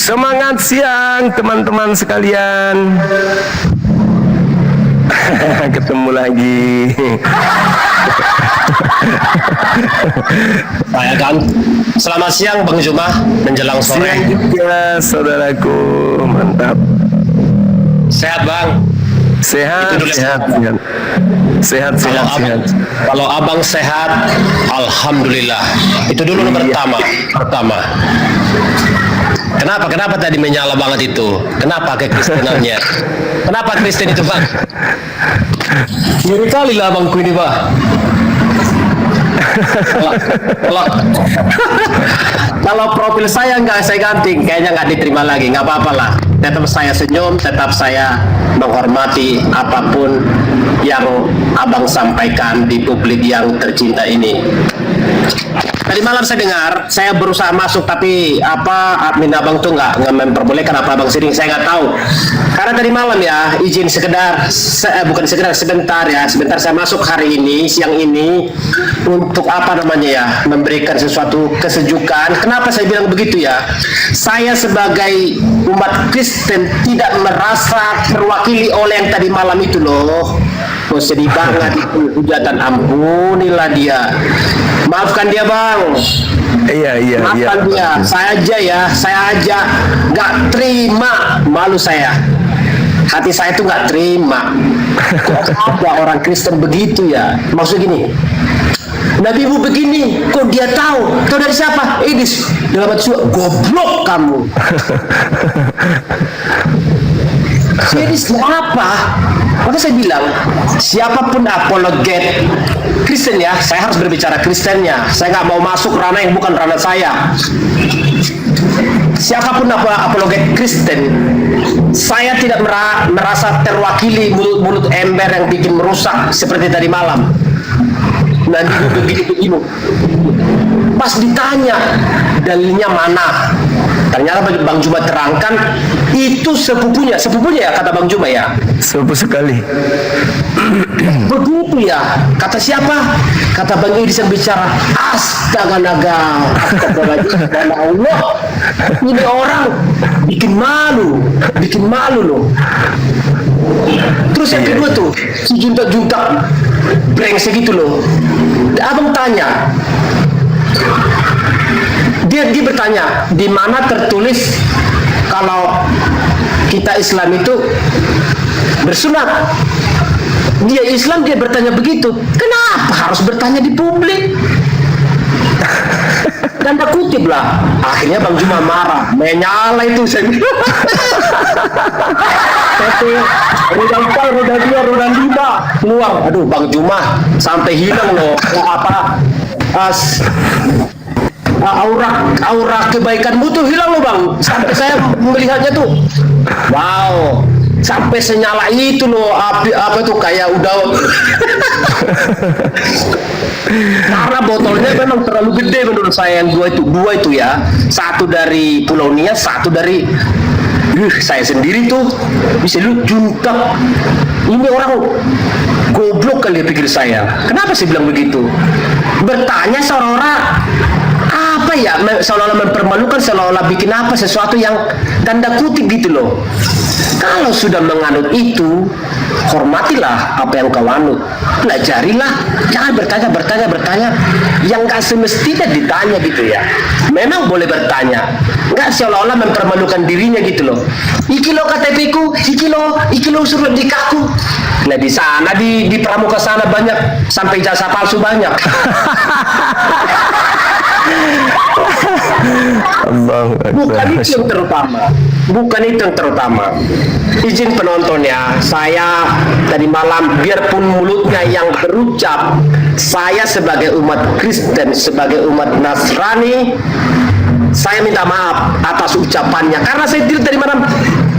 Semangat siang teman-teman sekalian. Ketemu lagi. Saya kan. Selamat siang Bang Juma menjelang sore. Siang juga saudaraku, mantap. Sehat Bang? Sehat, Itu dulu sehat, sehat. Sehat, sehat, sehat. Kalau abang sehat, alhamdulillah. Itu dulu pertama. Kenapa tadi menyala banget itu? Kenapa kekristenannya? Kenapa Kristen itu Bang? Ngeri kali lah abangku ini Pak. Kalau profil saya nggak saya ganti, kayaknya nggak diterima lagi. Nggak apa-apa lah. Tetap saya senyum, tetap saya menghormati apapun yang abang sampaikan di publik yang tercinta ini. Tadi malam saya dengar, saya berusaha masuk tapi admin abang tuh nggak memperbolehkan apa abang sering, saya nggak tahu. Karena tadi malam ya, izin sebentar saya masuk hari ini, siang ini untuk memberikan sesuatu kesejukan. Kenapa saya bilang begitu ya? Saya sebagai umat Kristen tidak merasa terwakili oleh yang tadi malam itu loh. Oh, sedih banget itu hujatan, ampunilah dia. Maafkan dia Bang. Iya. Maafkan dia. Saya aja nggak terima, malu saya. Hati saya tuh nggak terima. Kok ada orang Kristen begitu ya? Maksud gini, Nabi ibu begini, kok dia tahu? Tahu dari siapa? Ini dalam hati goblok kamu. Jadi siapa? Maka saya bilang, siapapun apologet Kristen ya, saya harus berbicara Kristennya. Saya nggak mau masuk ranah yang bukan ranah saya. Siapapun apologet Kristen, saya tidak merasa terwakili mulut-mulut ember yang bikin merusak seperti tadi malam. Nanti begini. Pas ditanya dalilnya mana, ternyata Bang Juma terangkan itu sepupunya ya, kata Bang Juma ya. Sepupu sekali. Begitu ya, kata siapa? Kata Bang Idris yang bicara. Astaga naga, Allah, ini orang bikin malu loh. Terus yang kedua tuh, si juntak brengsek gitu loh. Abang tanya, dia bertanya, di mana tertulis kalau kita Islam itu bersunat? Dia Islam, dia bertanya begitu. Kenapa harus bertanya di publik? Dan tak kutip lah. Akhirnya Bang Juma marah, menyala itu saya. Satu, roda 4, roda 2, roda 5 keluar. Aduh Bang Juma sampai hilang loh. Aura kebaikanmu tuh hilang loh Bang. Sampai saya melihatnya tuh, wow, sampai senyala itu loh, apa tuh kayak udah. Karena botolnya memang terlalu gede menurut saya, yang dua itu ya, satu dari Pulau Nia, satu dari saya sendiri tuh bisa lu juntak. Ini orang goblok kali pikir saya. Kenapa sih bilang begitu? Bertanya seolah-olah apa ya, seolah-olah mempermalukan, seolah-olah bikin apa sesuatu yang tanda kutip gitu loh. Kalau sudah menganut itu, hormatilah apa yang kau anut, pelajarilah, jangan bertanya yang gak semestinya ditanya gitu ya. Memang boleh bertanya, nggak seolah-olah mempermalukan dirinya gitu loh. Iki lo KTP ku, iki lo suruh dikaku. Nah di sana di pramuka sana banyak, sampai jasa palsu banyak. Bukan itu yang terutama. Izin penonton ya, saya tadi malam biarpun mulutnya yang berucap, saya sebagai umat Kristen, sebagai umat Nasrani, saya minta maaf atas ucapannya. Karena saya tadi malam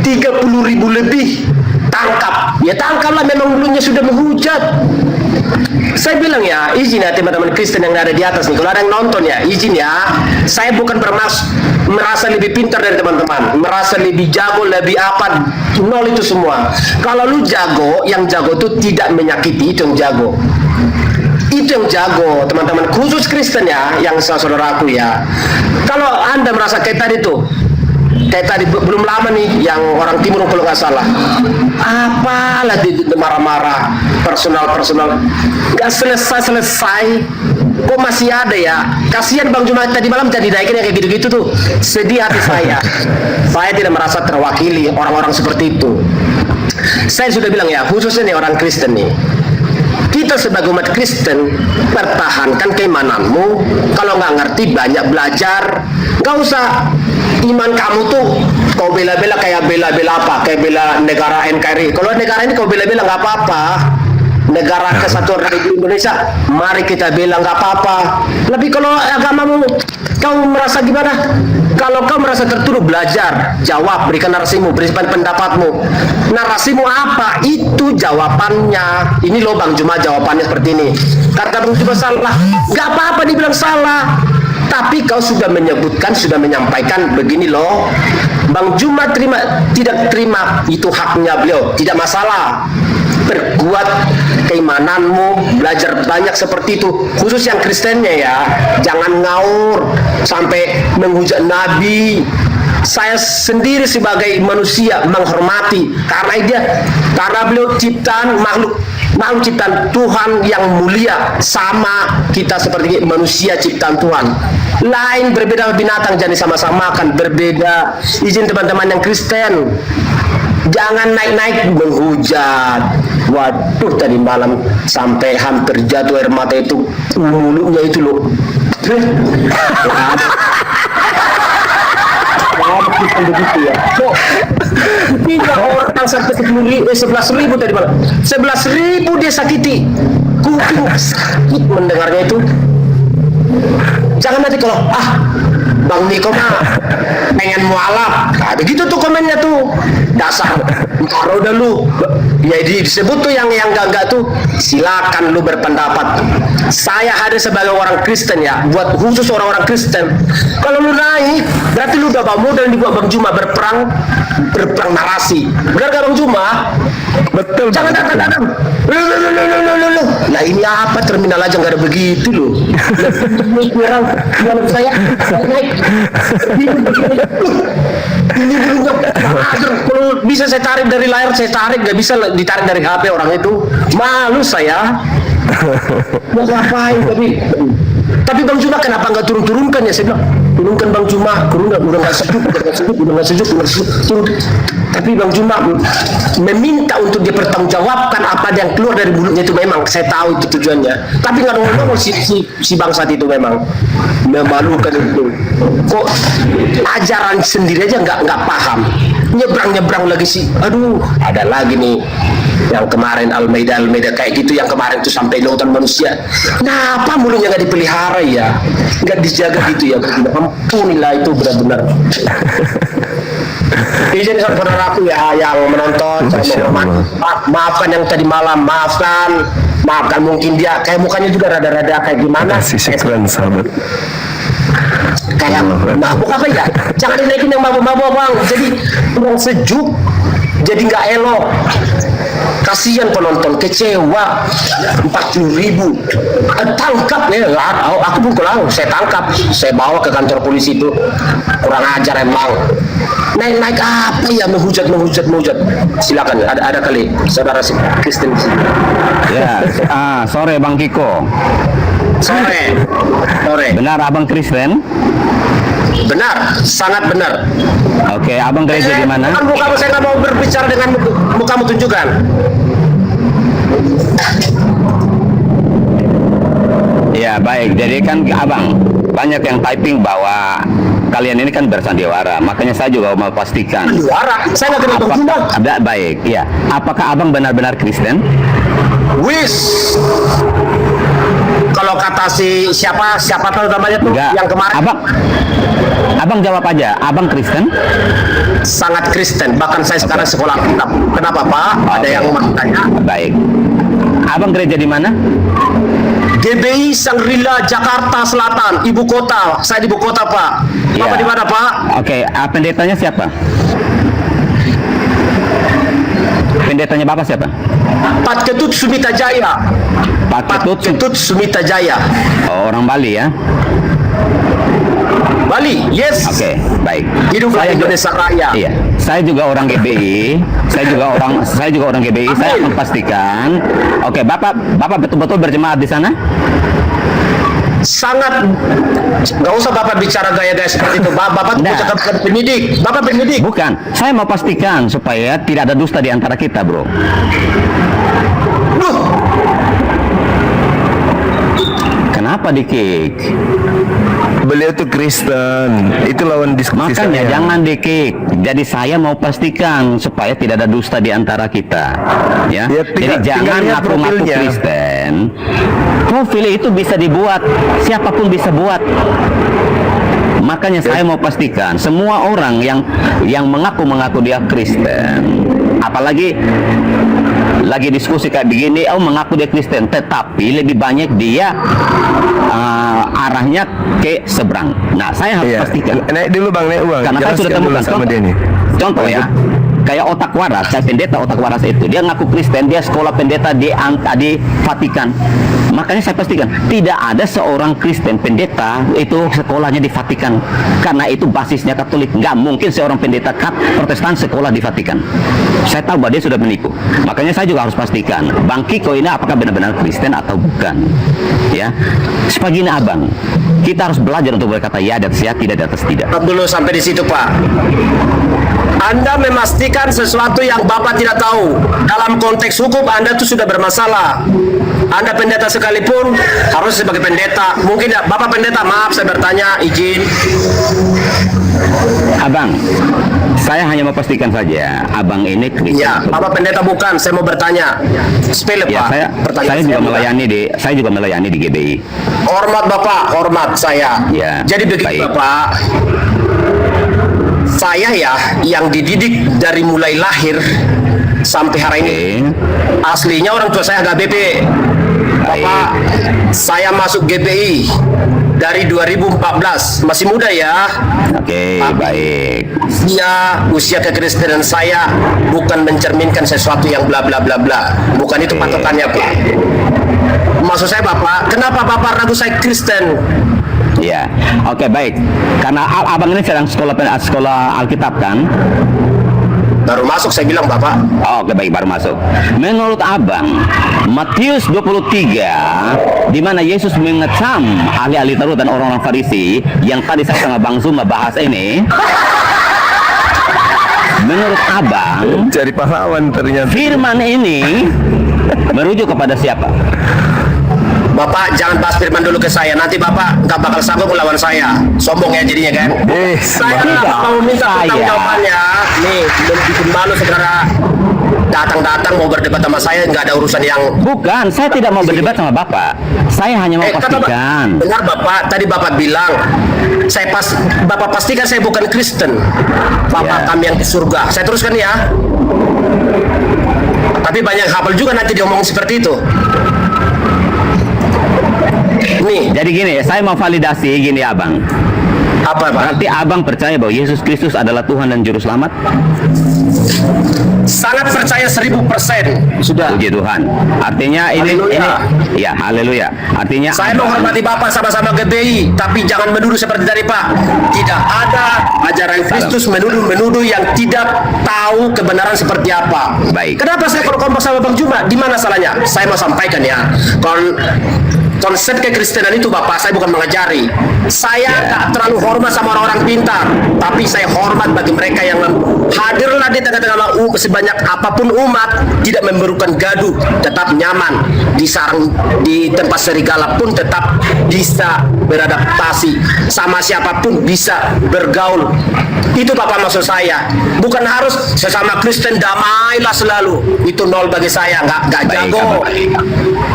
30.000 lebih tangkap. Ya tangkaplah, memang mulutnya sudah menghujat. Saya bilang ya, izin ya teman-teman Kristen yang ada di atas nih, kalau ada yang nonton ya, izin ya, saya bukan merasa lebih pintar dari teman-teman, merasa lebih jago, lebih apa, nol itu semua. Kalau lu jago, yang jago itu tidak menyakiti, itu yang jago. Itu yang jago, teman-teman, khusus Kristen ya, yang saudaraku ya. Kalau Anda merasa kayak tadi tuh, kayak tadi belum lama nih yang orang timur kalau nggak salah, apalah di marah-marah personal nggak selesai, kok masih ada ya. Kasihan Bang Juma tadi malam jadi naikin yang kayak gitu-gitu tuh, sedih hati saya tidak merasa terwakili orang-orang seperti itu. Saya sudah bilang ya, khususnya nih orang Kristen nih, kita sebagai umat Kristen pertahankan keimananmu. Kalau nggak ngerti banyak belajar. Nggak usah iman kamu tuh kau bela-bela kayak bela-bela apa? Kayak bela negara NKRI. Kalau negara ini kau bela-bela nggak apa-apa. Negara Kesatuan Republik Indonesia, mari kita bela, nggak apa-apa. Lebih kalau agamamu kau merasa gimana? Kalau kau merasa tertuduh, belajar, jawab, berikan narasimu, berikan pendapatmu. Narasimu apa? Itu jawabannya. Ini loh Bang Juma jawabannya seperti ini. Kata Bang Juma salah, nggak apa-apa dibilang salah. Tapi kau sudah menyebutkan, sudah menyampaikan begini loh. Bang Juma tidak terima, itu haknya beliau, tidak masalah. Perkuat keimananmu, belajar banyak seperti itu, khusus yang Kristennya ya, jangan ngaur sampai menghujat Nabi. Saya sendiri sebagai manusia menghormati karena beliau ciptaan makhluk ciptaan Tuhan yang mulia, sama kita seperti manusia ciptaan Tuhan. Lain berbeda binatang, jadi sama-sama kan berbeda. Izin teman-teman yang Kristen, jangan naik-naik menghujat. Waduh, tadi malam sampai hampir jatuh air mata itu, mulutnya itu loh. Begitu ya. Kok tidak orang sampai 11.000 tadi malam. 11.000 dia sakiti. Kuping sakit mendengarnya itu. Jangan nanti kalau Bang Niko mah pengen mualaf. Nah, begitu tuh komennya tuh. Dasar baru dah lu. Ya disebut tuh yang enggak tuh, silakan lu berpendapat. Saya hadir sebagai orang Kristen ya, buat khusus orang-orang Kristen. Kalau lu naik, berarti lu udah bawa modal di Bang Juma berperang narasi. Benar gak Bang Juma? Betul. Jangan datang. Nah ini apa, terminal aja nggak ada begitu loh. Kurang saya naik. Ini belum kalau bisa saya tarik dari layar, saya tarik, nggak bisa ditarik dari HP orang itu. Malu saya. Mau ngapain tapi Bang Juma kenapa nggak turunkan ya? Saya bilang turunkan Bang Juma, udah nggak sejuk, turun. Tapi Bang Juma meminta untuk dia bertanggungjawabkan apa yang keluar dari mulutnya itu, memang saya tahu itu tujuannya. Tapi nggak ngomong si bangsat itu memang memalukan itu. Kok ajaran sendiri aja nggak paham, nyebrang lagi sih. Aduh, ada lagi nih yang kemarin Al-Maida kayak gitu, yang kemarin tuh sampai lautan manusia. Kenapa mulutnya nggak dipelihara ya, nggak dijaga gitu ya? Ampunilah, itu benar-benar. Izin saudaraku ya yang menonton, maafkan yang tadi malam, maafkan mungkin dia kayak mukanya juga rada-rada kayak gimana. Kasih syukran sahabat. Kayak mabuk apa ya? Jangan dinaikin yang mabuk-mabuk Bang. Jadi kurang sejuk, jadi nggak elok. Kasihan penonton, kecewa. 40.000 tangkap ya. Aku pukul saya tangkap, saya bawa ke kantor polisi itu. Kurang ajar emang. Naik apa ya, menghujat. Silakan, ada kali saudara Kristen di sini. Ya, sore Bang Kiko. Sore. Benar Abang Kristen? Benar, sangat benar. Oke, Abang gereja di mana? Mukamu, saya nggak mau berbicara dengan mukamu, tunjukkan. Ya, baik. Jadi kan Abang banyak yang typing bahwa kalian ini kan bersandiwara, makanya saya juga mau pastikan. Sandiwara? Saya nggak kenal Bang Juma. Baik, ya. Apakah Abang benar-benar Kristen? Wis. Kalau kata siapa tahu namanya tuh, Enggak. yang kemarin. Abang jawab aja, Abang Kristen? Sangat Kristen, bahkan saya sekarang sekolah Alkitab. Kenapa Pak? Ada Oke. yang mau tanya? Baik. Abang gereja di mana? GBI Sangrila Jakarta Selatan, ibu kota. Saya di ibu kota Pak. Bapak Ya. di mana Pak? Oke, pendetanya siapa? Pendetanya Bapak siapa? Pat Ketut Sumita Jaya. Pak Ketut. Ketut Sumita Jaya. Oh, orang Bali ya? kembali. Yes. Oke, baik. Hiduplah Indonesia Raya. Iya, saya juga orang GBI. Saya juga orang GBI. Saya akan pastikan. Oke, Bapak betul-betul berjemaat di sana? Sangat, nggak usah Bapak bicara gaya-gaya seperti itu. Bapak Nah. bukan penyidik. Bapak penyidik. Bukan. Saya mau pastikan supaya tidak ada dusta di antara kita, bro. Duh, Kenapa di-kick? Beliau tuh Kristen. Itu lawan diskusi Makanya saya. jangan di-kick. Jadi saya mau pastikan supaya tidak ada dusta di antara kita. Ya. Ya, Jadi jangan tinggal lihat ngaku-ngaku profilnya. Kristen. Profil itu bisa dibuat, siapapun bisa buat. Makanya saya mau pastikan semua orang yang mengaku dia Kristen, apalagi lagi diskusi kayak begini, mengaku dia Kristen, tetapi lebih banyak dia arahnya ke seberang. Nah, saya harus Iya. pastikan. Naik dulu bang, naik uang. Karena saya sudah Jelaskan dulu temukan sama dia nih. contoh ya, kayak otak waras, saya pendeta otak waras itu, dia ngaku Kristen, dia sekolah pendeta di Vatikan. Makanya saya pastikan tidak ada seorang Kristen pendeta itu sekolahnya di Vatikan, karena itu basisnya Katolik. Nggak mungkin seorang pendeta Protestan sekolah di Vatikan. Saya tahu bahwa dia sudah menipu. Makanya saya juga harus pastikan Bang Kiko ini apakah benar-benar Kristen atau bukan. Ya, sepagi ini abang, kita harus belajar untuk berkata ya di atas ya, tidak di atas tidak. Stop dulu sampai di situ, Pak. Anda memastikan sesuatu yang Bapak tidak tahu. Dalam konteks hukum Anda itu sudah bermasalah. Anda pendeta sekalipun harus sebagai pendeta. Mungkin ya, Bapak pendeta, maaf saya bertanya, izin. Abang, saya hanya mau pastikan saja, abang ini Kristen. Ya, Bapak pendeta bukan, saya mau bertanya. Spill, Ya, Pak. saya juga melayani di GBI. Hormat Bapak, hormat saya. Ya, Jadi begitu baik. Bapak. Saya ya yang dididik dari mulai lahir sampai hari ini. Oke. Aslinya orang tua saya HKBP. Bapak, saya masuk GBI dari 2014. Masih muda ya. Oke, baik. Usia kekristenan saya bukan mencerminkan sesuatu yang bla bla bla bla. Bukan itu patokannya, Pak. Maksud saya Bapak, kenapa Bapak ragu saya Kristen? Ya, oke, baik. Karena abang ini sedang sekolah Alkitab kan? Baru masuk saya bilang Bapak. Oke, baik, baru masuk. Menurut abang, Matius 23, di mana Yesus mengecam ahli-ahli Taurat dan orang-orang Farisi yang tadi saya sama Bang Zuma bahas ini. Menurut abang, Cari pahlawan ternyata. firman ini merujuk kepada siapa? Bapak jangan bahas firman dulu ke saya. Nanti Bapak nggak bakal sanggup melawan saya. Sombong ya jadinya kan. Saya tidak. mau minta Saya. pertanggungjawabannya. Nih, belum bikin malu saudara. Datang-datang mau berdebat sama saya, nggak ada urusan yang. Bukan, saya tidak mau berdebat sama Bapak. Saya hanya mau Kata pastikan. Dengar Bapak, tadi Bapak bilang, Bapak pastikan saya bukan Kristen. Bapak Ya. kami yang di surga. Saya teruskan ya. Tapi banyak hafal juga nanti diomong seperti itu. Nih, Jadi gini, saya mau validasi gini abang. apa Pak? Berarti abang percaya bahwa Yesus Kristus adalah Tuhan dan Juru Selamat? Sangat percaya 1000%. Sudah. Puji Tuhan. Artinya ini, Haleluya. ya, haleluya. Artinya Saya abang- menghormati Bapak sama-sama GBI, tapi jangan menuduh seperti tadi Pak. Tidak ada ajaran Kristus menuduh yang tidak tahu kebenaran seperti apa. Baik. Kenapa saya kalau kompak sama Bang Juma? Di mana salahnya? Saya mau sampaikan ya. Konsep kekristenan itu Bapak, saya bukan mengajari. Saya tak terlalu hormat sama orang-orang pintar, tapi saya hormat bagi mereka yang hadirlah di tengah-tengah sebanyak apapun umat, tidak memerlukan gaduh, tetap nyaman di sarang di tempat serigala pun tetap bisa beradaptasi sama siapapun, bisa bergaul. Itu Bapak maksud saya. Bukan harus sesama Kristen damailah selalu. Itu nol bagi saya, nggak Baik, jago. abang.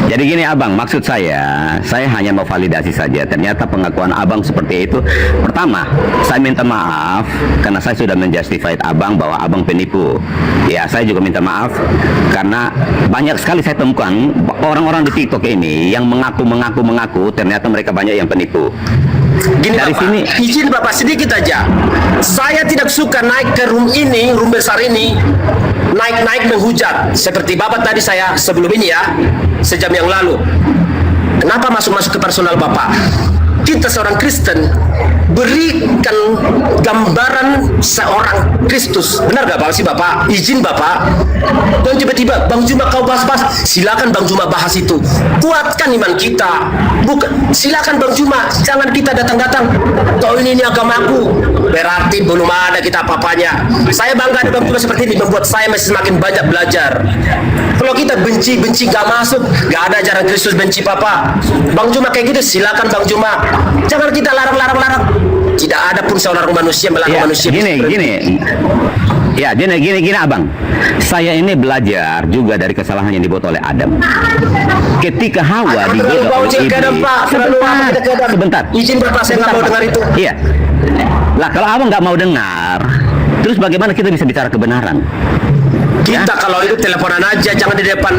Jadi gini abang, maksud saya hanya mau validasi saja. Ternyata pengakuan abang seperti itu. Pertama, saya minta maaf karena saya sudah menjustified abang bahwa abang penipu. Ya, saya juga minta maaf karena banyak sekali saya temukan orang-orang di TikTok ini yang mengaku ternyata mereka banyak yang penipu. Gini Dari Bapak, sini. izin Bapak sedikit aja. Saya tidak suka naik ke room besar ini, naik-naik menghujat. Seperti Bapak tadi saya sebelum ini ya, sejam yang lalu. Kenapa masuk ke personal Bapak? kita seorang Kristen berikan gambaran seorang Kristus. Benar gak Pak? Bapak izin Bapak. Dan tiba-tiba Bang Juma kau bahas-bahas, silakan Bang Juma bahas itu. Kuatkan iman kita. Bukan, silakan Bang Juma, jangan kita datang-datang. Kau ini agamaku. Berarti belum ada kita apa-apanya. Saya bangga di Bang Juma seperti ini, membuat saya masih semakin banyak belajar. Kalau kita benci gak masuk, gak ada ajaran Kristus benci Papa. Bang Juma kayak gitu, silakan Bang Juma. Jangan kita larang. Tidak ada pun seorang manusia melarang manusia. Gini Abang. Saya ini belajar juga dari kesalahan yang dibuat oleh Adam. Ketika Hawa digoda oleh iblis. Sebentar. Izin Bapak, saya nggak mau dengar itu. Iya. Lah kalau Abang nggak mau dengar, terus bagaimana kita bisa bicara kebenaran? Kita kalau itu teleponan aja, jangan di depan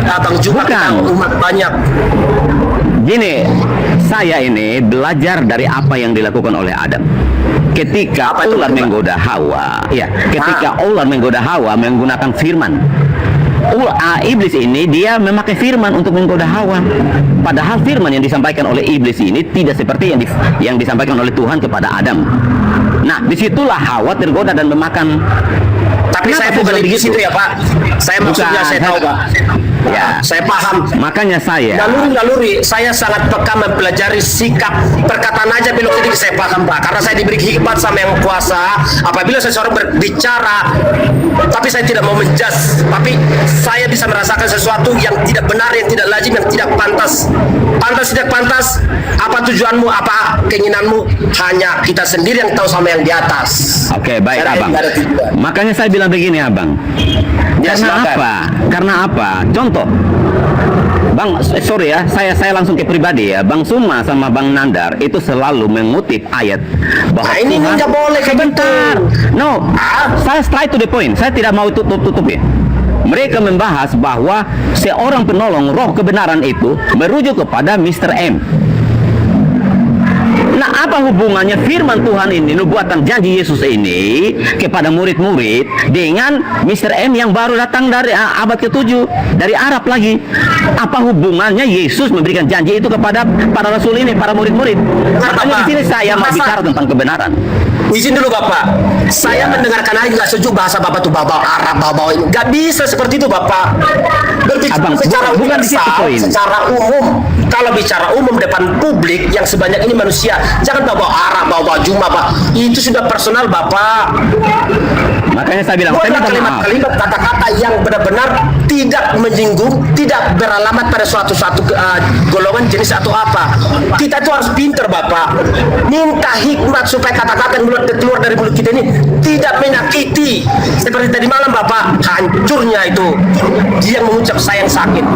Abang Juma. Kita umat banyak. Gini, saya ini belajar dari apa yang dilakukan oleh Adam. Ketika ular menggoda Hawa, ketika ular menggoda Hawa menggunakan firman. Iblis ini dia memakai firman untuk menggoda Hawa. Padahal firman yang disampaikan oleh iblis ini tidak seperti yang disampaikan oleh Tuhan kepada Adam. Nah, disitulah Hawa tergoda dan memakan. Tapi saya bukan di situ ya Pak. Saya maksudnya saya tahu Pak. Ya, saya paham. Makanya saya naluri saya sangat peka mempelajari sikap perkataan aja belok ini saya paham Pak. Karena saya diberi hikmat sama yang kuasa. Apabila seseorang berbicara, tapi saya tidak mau menjas, tapi saya bisa merasakan sesuatu yang tidak benar, yang tidak lazim, yang tidak pantas. Pantas tidak pantas. Apa tujuanmu? Apa keinginanmu? Hanya kita sendiri yang tahu sama yang di atas. Oke, baik Abang. Makanya saya bilang begini Abang. Karena apa? Contoh, Bang, sorry ya, saya langsung ke pribadi ya. Bang Suma sama Bang Nandar itu selalu mengutip ayat bahwa ini nggak boleh sebentar. No, saya straight to the point. Saya tidak mau tutup-tutupi. Mereka membahas bahwa seorang penolong roh kebenaran itu merujuk kepada Mr. M. Nah, apa hubungannya firman Tuhan ini, nubuatan janji Yesus ini kepada murid-murid dengan Mr. M yang baru datang dari abad ke-7 dari Arab lagi? Apa hubungannya Yesus memberikan janji itu kepada para rasul ini, para murid-murid? Makanya di sini saya mau bicara tentang kebenaran. Izin dulu Bapak, saya mendengarkan aja nggak setuju bahasa Bapak tuh bawa Arab, bawa ini. Nggak bisa seperti itu Bapak. Berbicara secara bukan di situ poin. Secara umum. Kalau bicara umum depan publik yang sebanyak ini manusia, jangan bawa Arab, bawa Juma, Pak. Itu sudah personal Bapak. Makanya saya bilang, kalimat-kalimat kata-kata yang benar-benar tidak menyinggung, tidak beralamat pada suatu golongan jenis atau apa. Kita itu harus pinter Bapak. Minta hikmat supaya kata-kata yang keluar dari mulut kita ini tidak menyakiti. Seperti tadi malam Bapak, hancurnya itu dia yang mengucap saya yang sakit.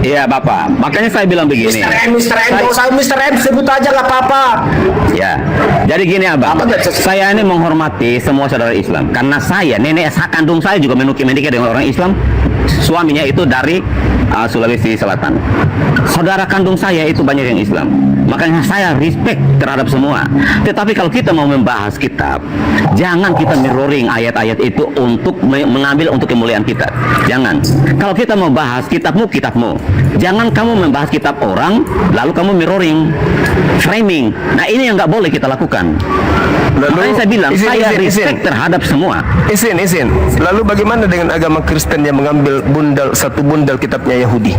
Iya Bapak, makanya saya bilang begini. Mr. M, sebut aja nggak apa-apa. Ya, jadi gini Abang, saya ini menghormati semua saudara Islam. Karena saya, nenek kandung saya juga menikah dengan orang Islam. Suaminya itu dari Sulawesi Selatan. Saudara kandung saya itu banyak yang Islam. Makanya saya respect terhadap semua. Tetapi kalau kita mau membahas kitab, jangan kita mirroring ayat-ayat itu untuk mengambil untuk kemuliaan kita. Jangan. Kalau kita mau bahas kitabmu, jangan kamu membahas kitab orang, lalu kamu mirroring, framing. Nah ini yang nggak boleh kita lakukan. Makanya saya bilang, saya respect terhadap semua. Izin. Lalu bagaimana dengan agama Kristen yang mengambil satu bundel kitabnya Yahudi?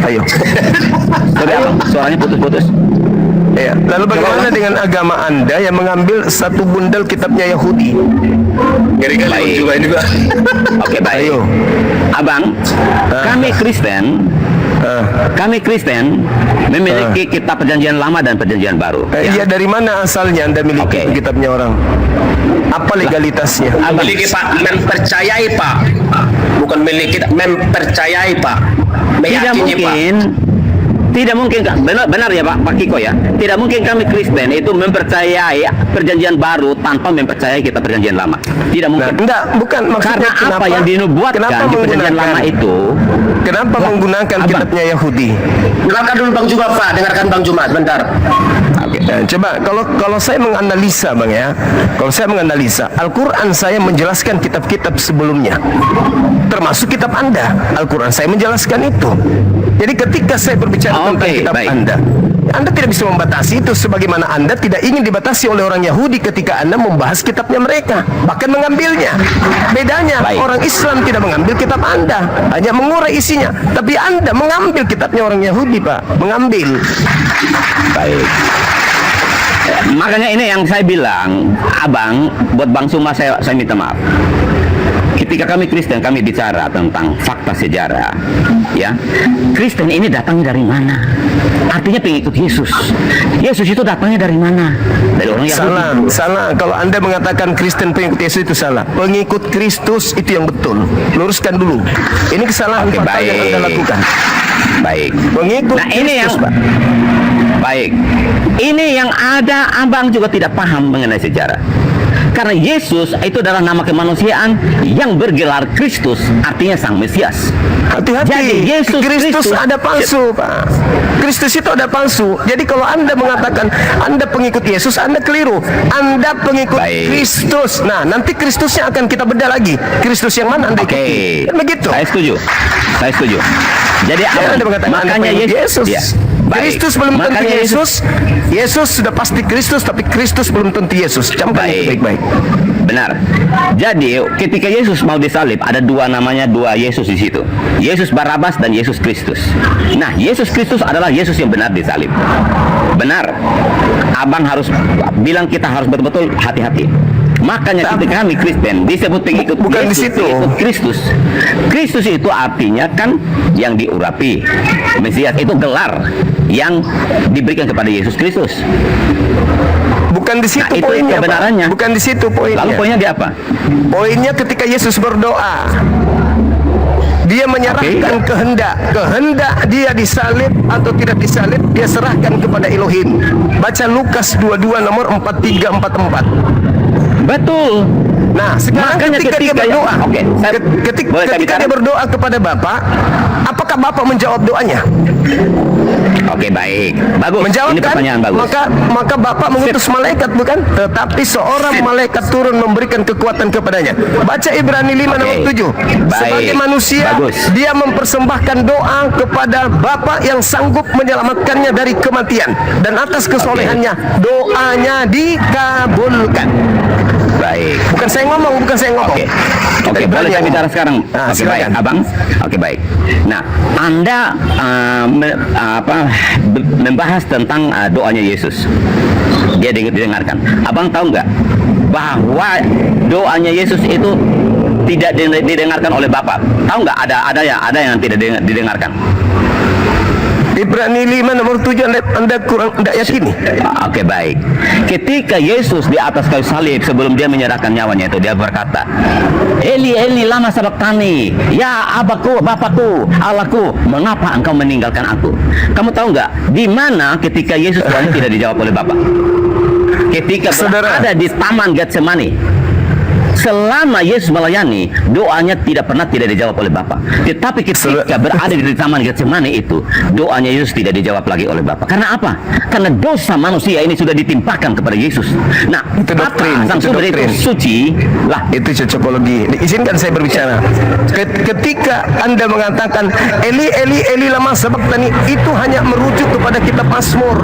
Ayo. Suaranya putus-putus. Ya. Lalu bagaimana dengan agama Anda yang mengambil satu bundel kitabnya Yahudi? Baik. Juga ini Pak. Oke, baik. Ayo. Abang, kami Kristen memiliki kitab perjanjian lama dan perjanjian baru. Iya, dari mana asalnya Anda miliki kitabnya orang? Apa legalitasnya? Memiliki Pak, mempercayai Pak. Bukan miliki, mempercayai Pak. Tidak mungkin, benar ya Pak Kiko ya. Tidak mungkin kami Kristen itu mempercayai perjanjian baru tanpa mempercayai kitab perjanjian lama. Tidak mungkin. Bukan maksudnya karena apa yang dinubuatkan di perjanjian lama itu. Kenapa menggunakan kitabnya Yahudi? Dengarkan dulu Bang Juma Pak, dengarkan Bang Juma, bentar. Oke, coba kalau saya menganalisa Bang ya, kalau saya menganalisa Al-Quran, saya menjelaskan kitab-kitab sebelumnya, termasuk kitab Anda. Al-Quran saya menjelaskan itu. Jadi ketika saya berbicara tentang kitab baik. Anda tidak bisa membatasi itu, sebagaimana Anda tidak ingin dibatasi oleh orang Yahudi ketika Anda membahas kitabnya mereka, bahkan mengambilnya. Bedanya, Baik. orang Islam tidak mengambil kitab Anda, hanya mengurai isinya. Tapi Anda mengambil kitabnya orang Yahudi, Pak, mengambil. Baik. Makanya ini yang saya bilang, Abang, buat Bang Suma saya minta maaf. Ketika kami Kristen, kami bicara tentang fakta sejarah, ya. Kristen ini datangnya dari mana? Artinya pengikut Yesus. Yesus itu datangnya dari mana? Dari orang Yahudi. Salah. Kalau Anda mengatakan Kristen pengikut Yesus itu salah. Pengikut Kristus itu yang betul. Luruskan dulu. Ini kesalahan Oke, fatal yang Anda lakukan. Baik. Pengikut Nah, ini yang Kristus, Pak. baik. Ini yang ada, Abang juga tidak paham mengenai sejarah. Karena Yesus itu adalah nama kemanusiaan yang bergelar Kristus, artinya Sang Mesias. Hati-hati. Jadi Yesus Kristus ada palsu, Pak. Kristus itu ada palsu. Jadi kalau Anda mengatakan Anda pengikut Yesus, Anda keliru. Anda pengikut Baik. Kristus. Nah, nanti Kristusnya akan kita bedah lagi. Kristus yang mana Anda Oke. ikuti? Kan begitu. Saya setuju. Jadi Jangan Anda mengatakan Anda makanya pengikut Yesus. Yesus. Ya, baik. Kristus belum tentu Makanya Yesus. Yesus sudah pasti Kristus, tapi Kristus belum tentu Yesus. Camkan itu baik-baik. Benar. Jadi ketika Yesus mau disalib, ada dua Yesus di situ. Yesus Barabas dan Yesus Kristus. Nah, Yesus Kristus adalah Yesus yang benar disalib. Benar. Abang harus bilang kita harus betul-betul hati-hati. Makanya ketika kami Kristen disebut pengikut Bukan di Yesus, situ. pengikut Kristus. Kristus itu artinya kan yang diurapi. Mesias itu gelar yang diberikan kepada Yesus Kristus. Bukan di situ Nah, itu poinnya, Pak. kebenarannya. Bukan di situ poinnya. Lalu poinnya di apa? Poinnya ketika Yesus berdoa, dia menyerahkan kehendak dia disalib atau tidak disalib, dia serahkan kepada Elohim. Baca Lukas 22 nomor 43-44. Betul. Nah, sekarang Makanya ketika dia berdoa, Oke, saya- boleh saya ketika bicara? dia berdoa kepada Bapa, apakah Bapa menjawab doanya? Oke, baik. Bagus. Menjawab Ini kan? pertanyaan bagus. Maka Bapa mengutus malaikat, bukan? Tetapi seorang malaikat turun memberikan kekuatan kepadanya. Baca Ibrani 5 nomor 7. Baik. Sebagai manusia, Bagus. dia mempersembahkan doa kepada Bapa yang sanggup menyelamatkannya dari kematian, dan atas kesolehannya doanya dikabulkan. Baik. Bukan saya ngomong. Oke. Oke, boleh saya bicara sekarang? Nah, Oke, baik, silakan. Abang. Oke, baik. Nah, Anda membahas tentang doanya Yesus. Dia didengarkan. Abang tahu nggak bahwa doanya Yesus itu tidak didengarkan oleh Bapa? Tahu nggak? Ada yang tidak didengarkan. Ibrani 5 nomor 7 Anda kurang tidak yakini. Oke, baik. Ketika Yesus di atas kayu salib sebelum dia menyerahkan nyawanya itu, dia berkata, Eli Eli lama sabaktani, ya Abaku, Bapakku, Allahku, mengapa engkau meninggalkan aku? Kamu tahu nggak di mana ketika Yesus doanya tidak dijawab oleh Bapa? Ketika Saudara. berada di Taman Getsemani. Selama Yesus melayani, doanya tidak dijawab oleh Bapa. Tetapi ketika berada di Taman Getsemani itu, doanya Yesus tidak dijawab lagi oleh Bapa. Karena apa? Karena dosa manusia ini sudah ditimpakan kepada Yesus. Nah, Itu doktrin, Sang itu Sumber itu doktrin. suci lah. Itu cocokologi. Izinkan saya berbicara. Ketika Anda mengatakan Eli Eli Eli lama sabaktani, itu hanya merujuk kepada kitab Mazmur.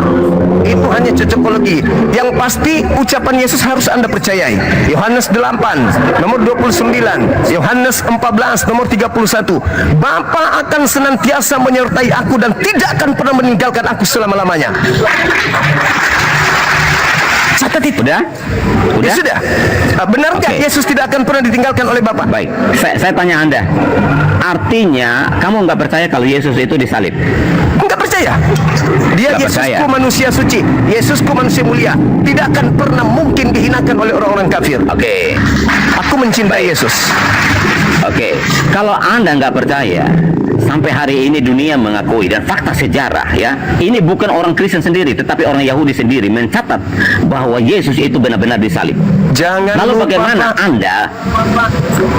Itu hanya cocokologi. Yang pasti ucapan Yesus harus Anda percayai. Yohanes 8 nomor 29, Yohanes 14 nomor 31. Bapa akan senantiasa menyertai aku dan tidak akan pernah meninggalkan aku selama-lamanya. Catat itu. Udah? Ya sudah. Benarkah Oke. Yesus tidak akan pernah ditinggalkan oleh Bapa? Baik, saya tanya Anda. Artinya, kamu nggak percaya kalau Yesus itu disalib? Enggak percaya. Dia Nggak Yesusku percaya. manusia suci, Yesusku manusia mulia, tidak akan pernah mungkin dihinakan oleh orang-orang kafir. Oke. Aku mencintai Yesus. Oke, kalau Anda nggak percaya, sampai hari ini dunia mengakui dan fakta sejarah ya, ini bukan orang Kristen sendiri, tetapi orang Yahudi sendiri mencatat bahwa Yesus itu benar-benar disalib. Jangan Lalu lupa, bagaimana Pak. Anda?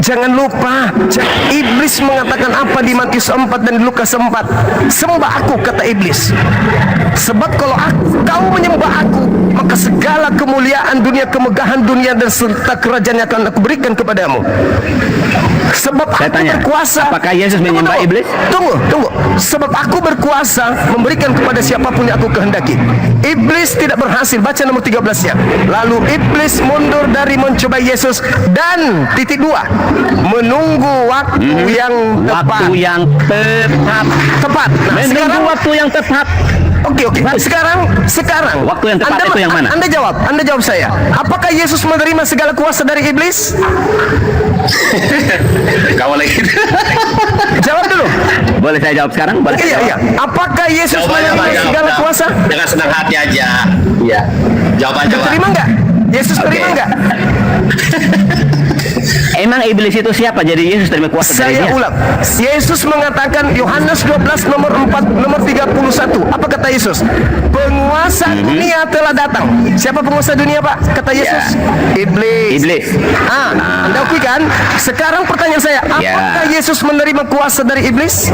Jangan lupa, iblis mengatakan apa di Matius 4 dan di Lukas 4? Sembah aku, kata iblis. Sebab kalau kau menyembah aku, maka segala kemuliaan dunia, kemegahan dunia dan serta kerajaan yang akan aku berikan kepadamu. Sebab Saya aku tanya, berkuasa. apakah Yesus menyembah Tunggu, iblis? Tunggu. Sebab aku berkuasa memberikan kepada siapapun yang aku kehendaki. Iblis tidak berhasil. Baca nomor 13-nya. Lalu iblis mundur dari mencobai Yesus dan titik 2, menunggu waktu yang tepat. Waktu yang tepat. Tepat. Nah, Menunggu sekarang waktu yang tepat. Oke. Sekarang Waktu yang tepat itu yang mana? Anda jawab saya. Apakah Yesus menerima segala kuasa dari iblis? Kau lagi. Jawab dulu. Boleh saya jawab sekarang? Boleh saya Iya. jawab? Apakah Yesus Jawab aja, menerima Pak, segala jawab. kuasa? Dengan senang hati aja. Iya. Jawab aja, Pak. Terima enggak? Yesus terima enggak? Emang iblis itu siapa? Jadi Yesus terima kuasa dari Saya dia. ulang. Yesus mengatakan Yohanes 12 nomor 31. Apa kata Yesus? Penguasa dunia telah datang. Siapa penguasa dunia, Pak? Kata Yesus. Iblis. Iblis. Anda akui kan? Sekarang pertanyaan saya, apakah Yesus menerima kuasa dari iblis?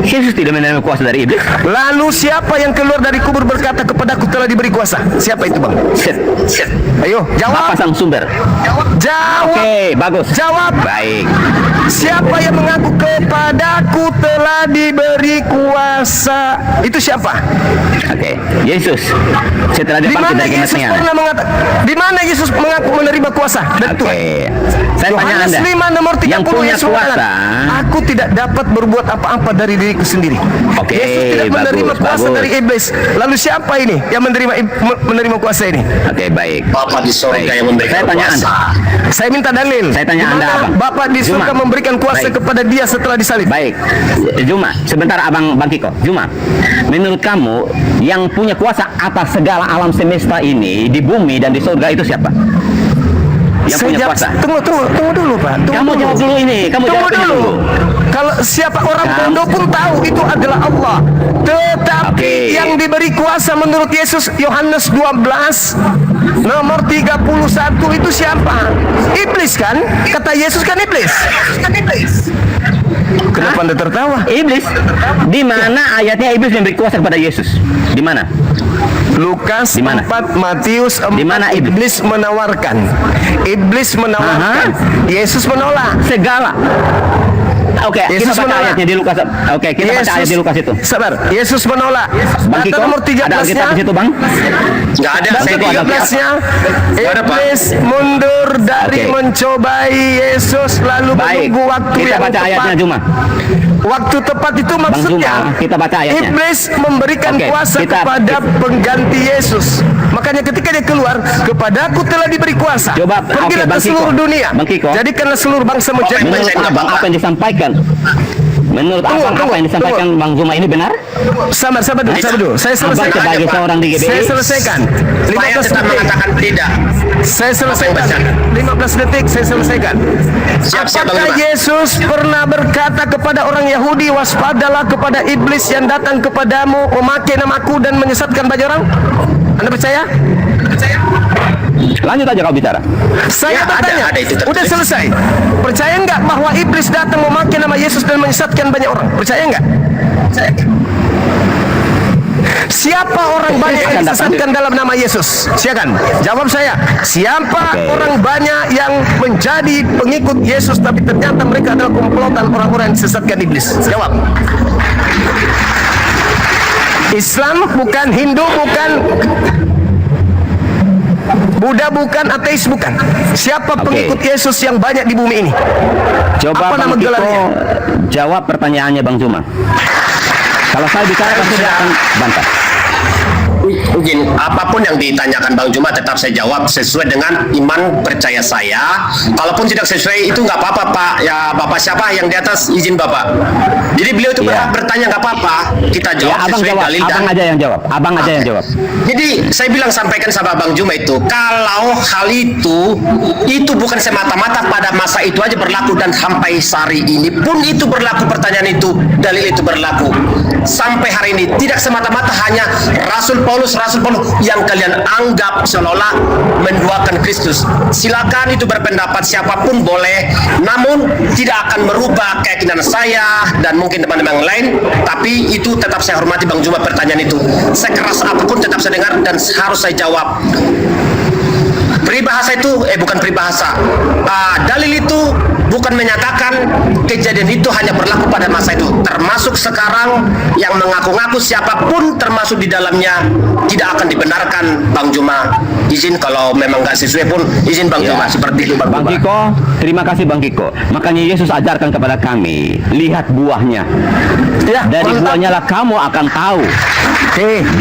Yesus tidak menerima kuasa dari iblis. Lalu siapa yang keluar dari kubur berkata kepadaku telah diberi kuasa? Siapa itu, Bang? Ayo, jawab. Bapak sang sumber. Jawab. Oke, bagus. Jawab. Baik. Siapa yang mengaku kepadaku telah diberi kuasa? Itu siapa? Oke. Yesus. Setelah Di dibangkit mana dari Yesus kematian. pernah mengatakan? Di mana Yesus mengaku menerima kuasa dari Tuhan? Oke. Saya tanya Yohanes Anda. 5 nomor 30 Yang punya Yesus mengatakan, kuasa. aku tidak dapat berbuat apa-apa dari diriku sendiri. Oke, Yesus tidak menerima bagus, kuasa bagus. dari iblis. Lalu siapa ini yang menerima kuasa ini? Oke, baik. Bapak di surga Baik. yang memberikan Saya tanya kuasa. Anda. Saya minta dalil. Saya tanya Di mana Anda apa? Bapak di surga Juma. memberikan kuasa Baik. kepada dia setelah disalib. Baik, Juma, sebentar Abang Kiko. Juma, menurut kamu yang punya kuasa atas segala alam semesta ini di bumi dan di surga itu siapa? Yang punya Saya kuasa? Tunggu dulu, Pak. Kamu jawab dulu ini. Kamu Tunggu jawab ini dulu. Kalau siapa orang Kamu- bodoh pun tahu itu adalah Allah. Tetapi Oke. yang diberi kuasa menurut Yesus Yohanes 12 nomor 31 itu siapa? Iblis kan? Kata Yesus kan iblis. Kenapa Anda tertawa? Iblis. Di mana ayatnya iblis memberi kuasa kepada Yesus? Di mana? Lukas Di mana? 4, Matius 4, Di mana iblis? menawarkan. Iblis menawarkan. Yesus menolak. Segala. Oke, kita Yesus baca menolak. ayatnya di Lukas. Oke, kita baca ayat di Lukas itu. Sabar. Yesus menolak. Bang Data Kiko, nomor ada Alkitab 13-nya. di situ, Bang? Nggak ada. Data Saya Bang Kiko, ada 13-nya. Nggak ada, Pak. Iblis mundur dari Oke. mencobai Yesus lalu Baik, menunggu waktu kita yang baca tepat. ayatnya Juma. Waktu tepat itu maksudnya Zuma, kita baca ayatnya. Iblis memberikan Oke, kuasa kita- kepada pengganti Yesus. Makanya ketika dia keluar, kepadaku telah diberi kuasa. Coba, Pergilah oke, ke Bang Kiko. seluruh dunia. Bang Kiko. Jadikanlah seluruh bangsa menjadi Menurut Saya Abang, apa yang disampaikan? Menurut Tunggu, Abang, apa tunggu, yang disampaikan Bang Zuma ini benar? Sabar dulu. Saya Abang selesaikan. sebagai Pak. seorang di GBI. Saya selesaikan. Saya 15 tetap detik. mengatakan tidak. Saya selesaikan. 15 detik saya selesaikan. Siap, Bang Apakah Zuma. Yesus pernah berkata kepada orang Yahudi, waspadalah kepada iblis yang datang kepadamu memakai namaku dan menyesatkan banyak orang? Anda percaya? Lanjut aja kau bicara. Saya Ya, bertanya. ada itu tertulis. Udah selesai. Percaya nggak bahwa iblis datang memakai nama Yesus dan menyesatkan banyak orang? Percaya nggak? Siapa orang banyak yang Akan disesatkan dalam nama Yesus? Silakan jawab saya. Siapa Oke. orang banyak yang menjadi pengikut Yesus tapi ternyata mereka adalah komplotan orang-orang yang disesatkan iblis? Jawab. Islam bukan, Hindu bukan, Buddha bukan, ateis bukan. Siapa pengikut Yesus yang banyak di bumi ini? Coba Apa nama Bang Kiko gelarnya? jawab pertanyaannya Bang Zuma. Kalau saya bicara pasti dia akan bantah. Begini, apapun yang ditanyakan Bang Juma tetap saya jawab sesuai dengan iman percaya saya. Kalaupun tidak sesuai itu nggak apa-apa Pak. Ya Bapak siapa yang di atas izin Bapak. Jadi beliau itu Iya. bertanya nggak apa-apa. Kita Ya, jawab abang sesuai jawab. dalil Abang dan aja yang jawab. Abang aja yang jawab. Jadi saya bilang sampaikan sama Bang Juma itu, kalau hal itu bukan semata-mata pada masa itu aja berlaku dan sampai hari ini pun itu berlaku, pertanyaan itu, dalil itu berlaku. Sampai hari ini tidak semata-mata hanya Rasul Paulus yang kalian anggap seolah-olah menduakan Kristus Kristus. Silakan itu berpendapat, siapapun boleh, namun tidak akan merubah keyakinan saya dan mungkin teman-teman yang lain. Tapi itu tetap saya hormati Bang Juma, pertanyaan itu sekeras apapun tetap saya dengar dan harus saya jawab. Peribahasa itu, bukan peribahasa, dalil itu bukan menyatakan kejadian itu hanya berlaku pada masa itu. Termasuk sekarang yang mengaku-ngaku siapapun termasuk di dalamnya tidak akan dibenarkan, Bang Juma. Izin kalau memang nggak sesuai pun izin Bang Juma, seperti itu Bang Bang Juma. Kiko, terima kasih Bang Kiko. Makanya Yesus ajarkan kepada kami, lihat buahnya. Ya, Dari mantap. buahnya lah kamu akan tahu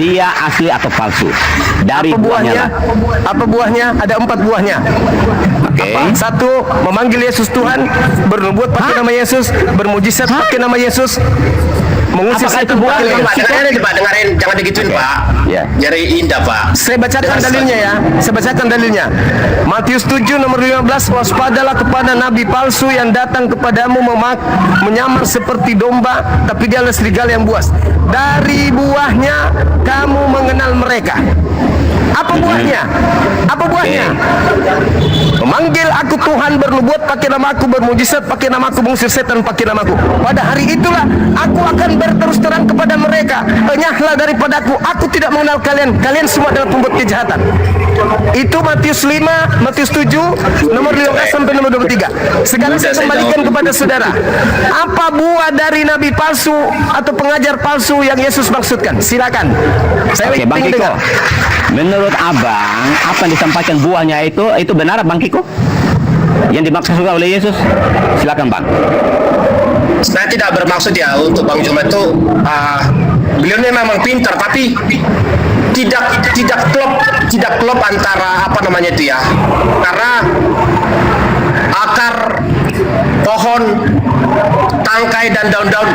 dia asli atau palsu. Dari Apa buahnya? lah. Apa buahnya? Ada 4 buahnya. Oke. Satu, memanggil Yesus Tuhan, bernubuat pakai nama Yesus, bermujizat pakai nama Yesus, mengusir Apakah itu setan buah? pakai nama Pak, Yesus. dengarin Pak, dengarin, jangan digituin Pak. Ya. Jadi indah Pak. Saya bacakan Dengar dalilnya ya. Saya bacakan dalilnya. Matius 7 nomor 15, waspadalah kepada nabi palsu yang datang kepadamu menyamar seperti domba, tapi dia adalah serigala yang buas. Dari buahnya kamu mengenal mereka. Apa buahnya? Apa buahnya? Memanggil aku Tuhan, bernubuat pakai nama aku, bermujizat pakai nama aku, mengusir setan pakai nama aku. Pada hari itulah aku akan berterus terang kepada mereka, enyahlah daripadaku, aku tidak mengenal kalian, kalian semua adalah pembuat kejahatan. Itu Matius 5, Matius 7 nomor 15 sampai nomor 23. Sekarang saya kembalikan kepada saudara. Apa buah dari nabi palsu atau pengajar palsu yang Yesus maksudkan? Silakan. Saya Oke, Bang ingin Kiko. dengar. Menurut Abang, apa yang disampaikan buahnya itu benar, Bang Kiko? Yang dimaksud oleh Yesus? Silakan, Bang. Saya tidak bermaksud ya untuk Bang Juma itu beliau ini memang pintar, tapi tidak klop antara apa namanya itu ya, karena akar pohon, tangkai dan daun-daun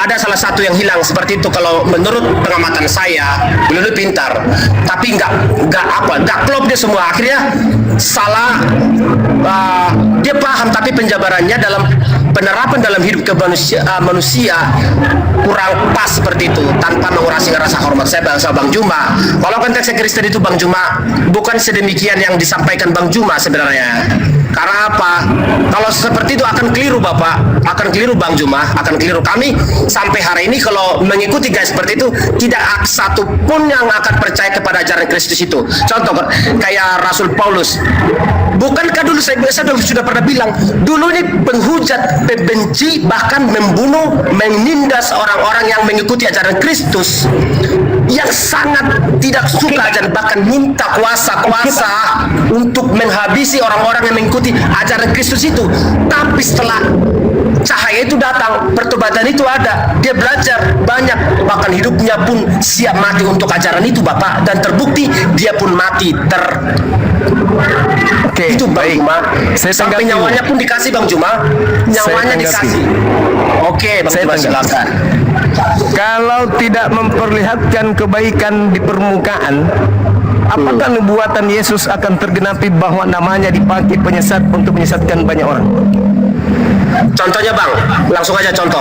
ada salah satu yang hilang seperti itu. Kalau menurut pengamatan saya, beliau itu pintar, tapi nggak klop dia semua, akhirnya salah. Dia paham tapi penjabarannya dalam penerapan dalam hidup manusia kurang pas seperti itu, tanpa mengurangi rasa hormat saya Bang Juma. Kalau konteksnya Kristen itu Bang Juma bukan sedemikian yang disampaikan Bang Juma sebenarnya. Karena apa? Kalau seperti itu akan keliru Bapak, akan keliru Bang Juma, akan keliru. Kami sampai hari ini kalau mengikuti guys seperti itu, tidak satu pun yang akan percaya kepada ajaran Kristus itu. Contoh kayak Rasul Paulus. Bukankah dulu saya sudah pernah bilang, dulu ini penghujat, pembenci, bahkan membunuh, menindas orang-orang yang mengikuti ajaran Kristus, yang sangat tidak suka dan bahkan minta kuasa untuk menghabisi orang-orang yang mengikuti ajaran Kristus itu. Tapi setelah cahaya itu datang, pertobatan itu ada, dia belajar banyak, bahkan hidupnya pun siap mati untuk ajaran itu Bapak, dan terbukti dia pun mati Oke, itu Bang baik. Juma. Saya Sampai tanggapi. nyawanya pun dikasih Bang Juma, nyawanya tanggapi. dikasih. Oke Bang Saya Juma, tanggapi. silakan. Kalau tidak memperlihatkan kebaikan di permukaan, apakah nubuatan Yesus akan tergenapi bahwa namanya dipakai penyesat untuk menyesatkan banyak orang? Contohnya Bang, langsung aja contoh.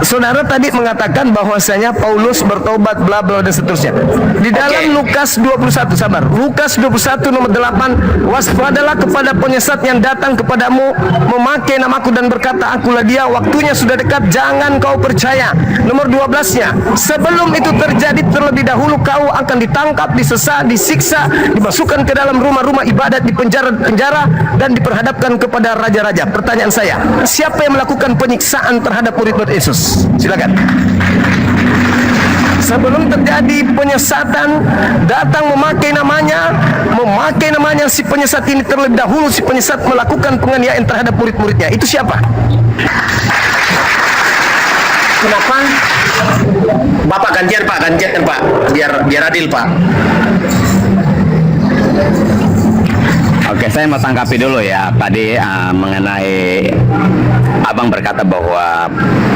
Saudara tadi mengatakan bahwasanya Paulus bertobat bla bla dan seterusnya. Di dalam Lukas 21, sabar. Lukas 21 nomor 8, waspadalah kepada penyesat yang datang kepadamu memakai namaku dan berkata, akulah dia, waktunya sudah dekat, jangan kau percaya. Nomor 12-nya, sebelum itu terjadi terlebih dahulu kau akan ditangkap, disesat, disiksa, dimasukkan ke dalam rumah-rumah ibadat, di penjara-penjara dan diperhadapkan kepada raja-raja. Pertanyaan saya, siapa yang melakukan penyiksaan terhadap murid-murid Yesus? Silakan. Sebelum terjadi penyesatan, datang memakai namanya si penyesat ini terlebih dahulu. Si penyesat melakukan penganiayaan terhadap murid-muridnya. Itu siapa? Kenapa? Bapak gantian Pak, biar adil Pak. Oke, saya mau tanggapi dulu ya. Tadi mengenai Abang berkata bahwa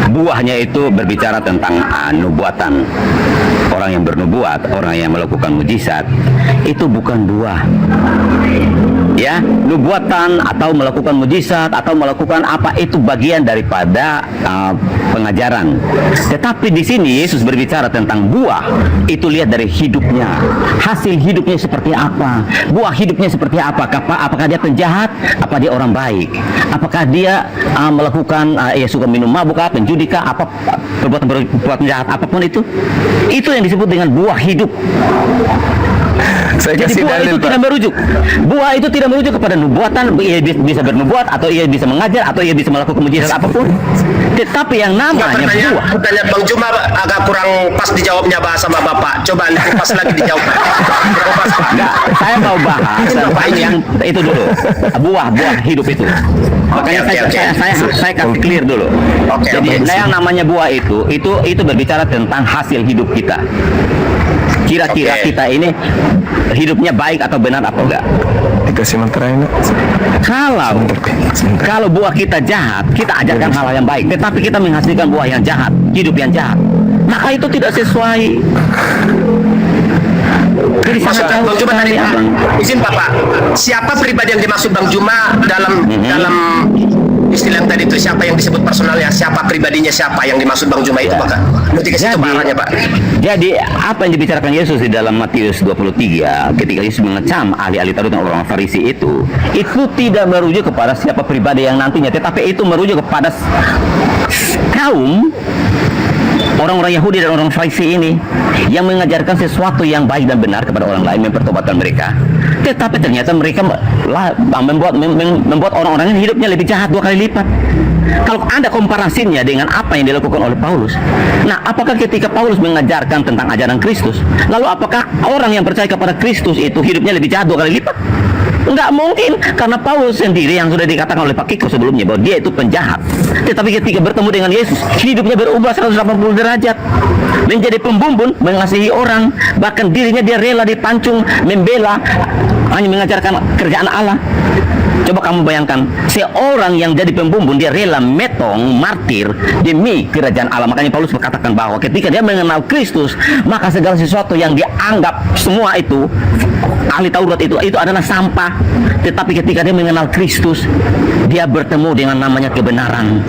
buahnya itu berbicara tentang nubuatan. Orang yang bernubuat, orang yang melakukan mujizat, itu bukan buah. Ya, nubuatan atau melakukan mujizat atau melakukan apa itu bagian daripada pengajaran. Tetapi di sini Yesus berbicara tentang buah. Itu lihat dari hidupnya. Hasil hidupnya seperti apa? Buah hidupnya seperti apa? Apakah dia penjahat? Apa dia orang baik? Apakah dia melakukan suka minum mabuk, penjudi kah, apa perbuatan jahat apapun itu? Itu yang disebut dengan buah hidup. Saya Jadi kasih buah dalil, itu Pak. tidak merujuk. Buah itu tidak merujuk kepada nubuatan. Ia bisa bernubuat, atau ia bisa mengajar, atau ia bisa melakukan mujizat apapun. Tetapi yang namanya buah. Pertanyaan Bang Juma agak kurang pas dijawabnya sama Bapak. Coba pas lagi dijawab. Kurang pas, Pak. Enggak, saya mau bahas Izin, Bapak, tentang izin. yang itu dulu. Buah hidup itu. Makanya Oke. saya kasih clear dulu. Oke, Jadi oke. yang namanya buah itu berbicara tentang hasil hidup kita. Kira-kira Oke. kita ini hidupnya baik atau benar apa enggak? Dikasih mantra ini. Kalau buah kita jahat, kita ajarkan hal yang baik, tetapi kita menghasilkan buah yang jahat, hidup yang jahat, maka itu tidak sesuai. Jadi Maksud sangat jauh Bang Juma tadi, sekali, Pak. Abang. Izin Bapak. Siapa pribadi yang dimaksud Bang Juma dalam istilah yang tadi itu? Siapa yang disebut personalnya? Siapa pribadinya? Siapa yang dimaksud Bang Juma itu, Pak? Berarti ke situ arahnya, Pak. Jadi apa yang dibicarakan Yesus di dalam Matius 23 ketika Yesus mengecam ahli-ahli Taurat dan orang Farisi itu tidak merujuk kepada siapa pribadi yang nantinya, tetapi itu merujuk kepada kaum orang-orang Yahudi dan orang Farisi ini yang mengajarkan sesuatu yang baik dan benar kepada orang lain, mempertobatkan mereka. Tetapi ternyata mereka membuat orang-orang ini hidupnya lebih jahat 2 kali lipat. Kalau Anda komparasinya dengan apa yang dilakukan oleh Paulus, nah apakah ketika Paulus mengajarkan tentang ajaran Kristus, lalu apakah orang yang percaya kepada Kristus itu hidupnya lebih jahat 2 kali lipat? Enggak mungkin, karena Paulus sendiri yang sudah dikatakan oleh Pak Kiko sebelumnya bahwa dia itu penjahat. Tetapi ketika bertemu dengan Yesus, hidupnya berubah 180 derajat, menjadi pembumbun, mengasihi orang, bahkan dirinya dia rela dipancung, membela, hanya mengajarkan kerjaan Allah. Coba kamu bayangkan, seorang yang jadi pembumbun, dia rela metong, martir demi kerajaan Allah. Makanya Paulus berkatakan bahwa ketika dia mengenal Kristus, maka segala sesuatu yang dianggap semua itu ahli Taurat itu adalah sampah. Tetapi ketika dia mengenal Kristus, dia bertemu dengan namanya kebenaran.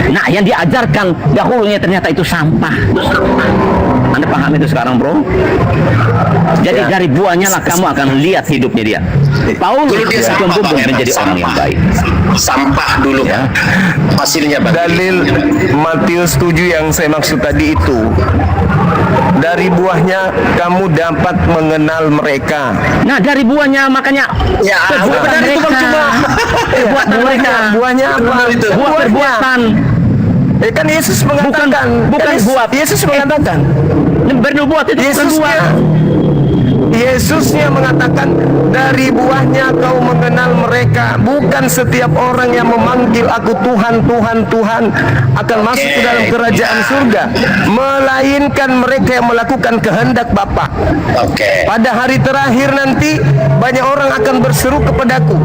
Nah, yang diajarkan dahulunya ternyata itu sampah. Anda paham itu sekarang, bro? Jadi dari buahnya lah kamu akan lihat hidupnya dia. Paulus Dulu dia sampah, pembumbun Bang, ya, menjadi orang yang baik. Sampah dulu, Pak. Hasilnya, Bang. Dalil Matius 7 yang saya maksud tadi itu, dari buahnya kamu dapat mengenal mereka. Nah, dari buahnya makanya Ya, perbuatan dari itu, Bang, mereka, cuma perbuatan mereka, Buahnya apa? Itu. buah perbuatan, Kan Yesus mengatakan, bukan buah. Yesus mengatakan, bernubuat itu bukan buah. Yesusnya mengatakan, dari buahnya kau mengenal mereka. Bukan setiap orang yang memanggil aku Tuhan, Tuhan, Tuhan akan masuk ke dalam kerajaan surga, melainkan mereka yang melakukan kehendak Bapa. Oke. Pada hari terakhir nanti banyak orang akan berseru kepadaku,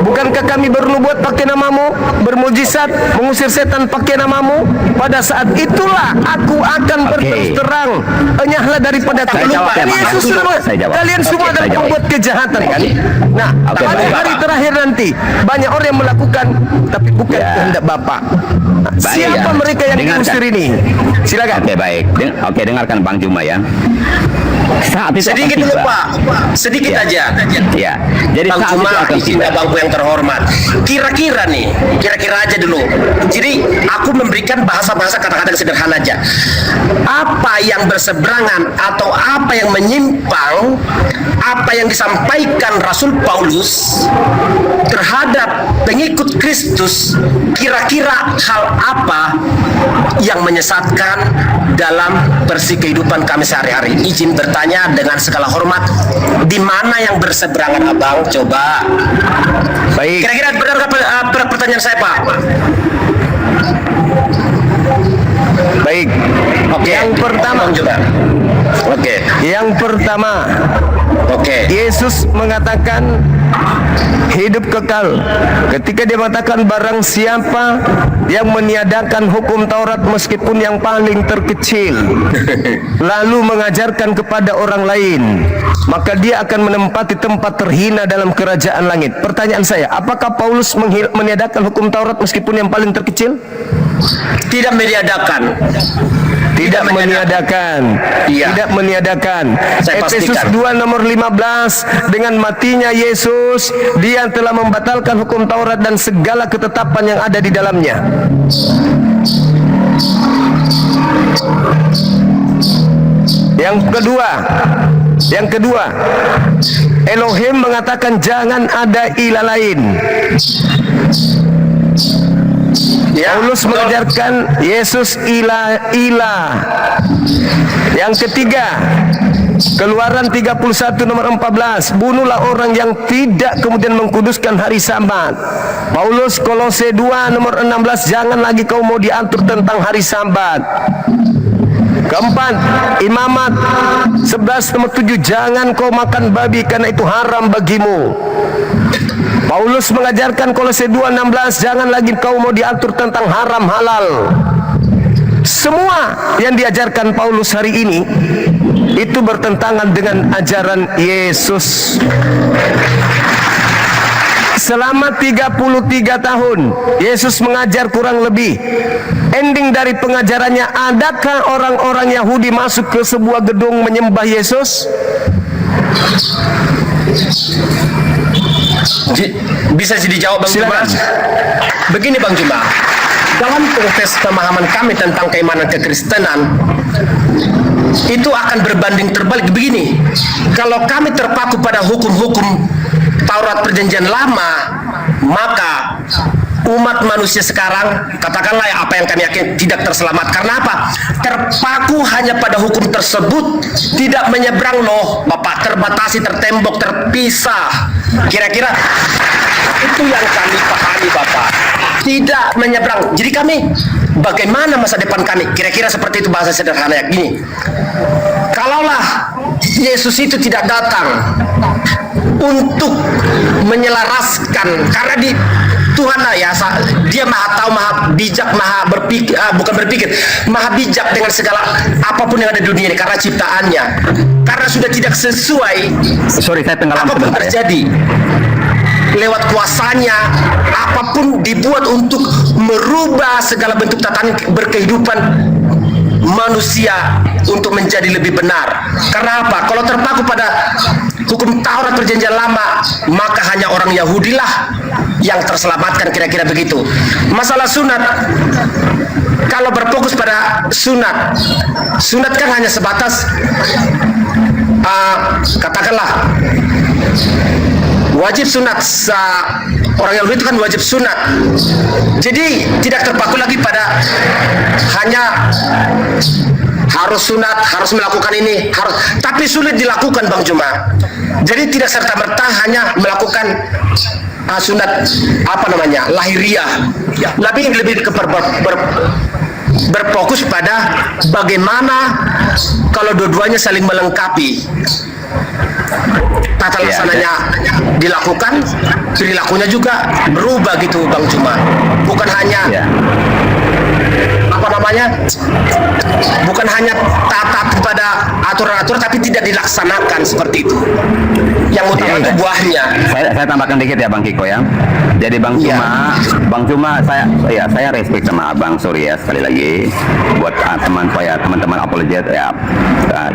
bukankah kami bernubuat pakai namamu, bermujizat, mengusir setan pakai namamu? Pada saat itulah aku akan berterus terang, enyahlah daripada Saya aku. jawab ya, Bang. Yesus semua, Saya jawab. kalian semua Oke, adalah saya jawab. pembuat kejahatan kan? Nah, Oke, pada baik, hari Bapak. terakhir nanti banyak orang yang melakukan tapi bukan Ya. kehendak Bapa. Baik, Siapa ya. mereka yang Dengarkan. diusir ini? Silakan. Oke, baik. Oke, dengarkan Bang Juma ya. Saat itu Sedikit akan dulu, tiba. Pak. Sedikit Ya. aja. Ya. Jadi Bang saat Juma, itu akan tiba. izinnya bangku yang terhormat. Kira-kira nih, kira-kira aja dulu. Jadi aku memberikan bahasa-bahasa kata-kata yang sederhana aja. Apa yang berseberangan atau apa yang menyimpang, apa yang disampaikan Rasul Paulus terhadap pengikut Kristus, kira-kira hal apa yang menyesatkan dalam versi kehidupan kami sehari-hari? Izin bertanya dengan segala hormat, di mana yang berseberangan, Abang? Coba. Baik. Kira-kira benar nggak pertanyaan saya, Pak? Baik. Oke. Yang pertama, Abang juga. Oke. yang pertama, Oke. Yesus mengatakan hidup kekal. Ketika dia mengatakan barang siapa yang meniadakan hukum Taurat meskipun yang paling terkecil, lalu mengajarkan kepada orang lain, maka dia akan menempati tempat terhina dalam kerajaan langit. Pertanyaan saya, apakah Paulus meniadakan hukum Taurat meskipun yang paling terkecil? Tidak meniadakan. Tidak meniadakan. Iya. Tidak meniadakan. Saya Efesus pastikan. 2 nomor 15, dengan matinya Yesus, dia telah membatalkan hukum Taurat dan segala ketetapan yang ada di dalamnya. Yang kedua, Elohim mengatakan jangan ada ilah lain. Ya, Paulus betul. mengajarkan Yesus ilah. Yang ketiga, Keluaran 31 nomor 14, bunuhlah orang yang tidak kemudian mengkuduskan hari Sabat. Paulus Kolose 2 nomor 16, jangan lagi kau mau diatur tentang hari Sabat. Keempat, Imamat 11 nomor 7, jangan kau makan babi karena itu haram bagimu. Paulus mengajarkan Kolose 2:16, jangan lagi kau mau diatur tentang haram halal. Semua yang diajarkan Paulus hari ini itu bertentangan dengan ajaran Yesus. Selama 33 tahun Yesus mengajar kurang lebih. Ending dari pengajarannya, adakah orang-orang Yahudi masuk ke sebuah gedung menyembah Yesus? Bisa dijawab Bang Juma? Silakan. Begini Bang Juma, dalam konteks pemahaman kami tentang keimanan kekristenan, itu akan berbanding terbalik begini. Kalau kami terpaku pada hukum-hukum Taurat Perjanjian Lama, maka umat manusia sekarang, katakanlah apa yang kami yakin, tidak terselamat. Karena apa? Terpaku hanya pada hukum tersebut, tidak menyeberang loh Bapak, terbatasi, tertembok, terpisah. Kira-kira itu yang kami pahami Bapak, tidak menyeberang. Jadi kami, bagaimana masa depan kami? Kira-kira seperti itu bahasa sederhana ya gini. Kalaulah Yesus itu tidak datang untuk menyelaraskan, karena di Tuhan lah ya, dia maha tahu, maha bijak, maha berpikir, bukan berpikir, maha bijak dengan segala apapun yang ada di dunia ini, karena ciptaannya, karena sudah tidak sesuai. Sorry, saya tenggelam Apapun sebentar ya. terjadi lewat kuasanya, apapun dibuat untuk merubah segala bentuk tatanan berkehidupan manusia untuk menjadi lebih benar. Karena apa? Kalau terpaku pada hukum Taurat Perjanjian Lama, maka hanya orang Yahudi lah yang terselamatkan, kira-kira begitu. Masalah sunat, kalau berfokus pada sunat kan hanya sebatas katakanlah wajib sunat. Orang Yahudi itu kan wajib sunat, jadi tidak terpaku lagi pada hanya harus sunat, harus melakukan ini, harus, tapi sulit dilakukan Bang Juma. Jadi tidak serta-merta hanya melakukan sunat lahiriah, lebih berfokus pada bagaimana kalau dua-duanya saling melengkapi. Tata laksananya dilakukan, perilakunya juga berubah gitu Bang Juma. Bukan hanya bukan hanya taat pada aturan-aturan, tapi tidak dilaksanakan seperti itu. Yang utama itu buahnya. Saya tambahkan dikit ya Bang Kiko ya. Jadi Bang Cuma, saya respect sama Abang, sorry ya sekali lagi buat teman-teman apologet ya,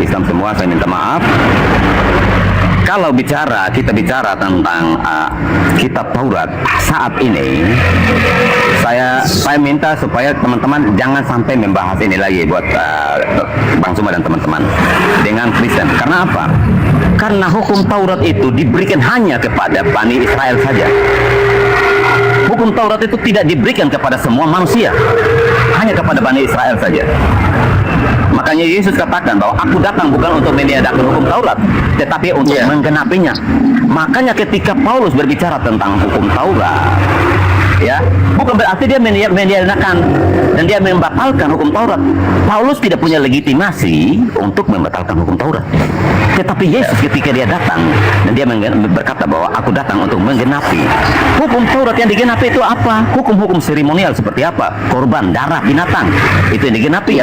Islam semua, saya minta maaf. Kalau kita bicara tentang kitab Taurat saat ini, saya minta supaya teman-teman jangan sampai membahas ini lagi buat Bang Suma dan teman-teman dengan Kristen. Karena apa? Karena hukum Taurat itu diberikan hanya kepada Bani Israel saja. Hukum Taurat itu tidak diberikan kepada semua manusia, hanya kepada Bani Israel saja. Makanya Yesus katakan bahwa aku datang bukan untuk meniadakan hukum Taurat, tetapi untuk menggenapinya. Makanya ketika Paulus berbicara tentang hukum Taurat, ya, bukan berarti dia mendianakan dan dia membatalkan hukum Taurat. Paulus tidak punya legitimasi untuk membatalkan hukum Taurat. Tetapi Yesus ketika dia datang dan dia berkata bahwa aku datang untuk menggenapi hukum Taurat. Yang digenapi itu apa? Hukum-hukum seremonial seperti apa? Korban, darah, binatang, itu yang digenapi.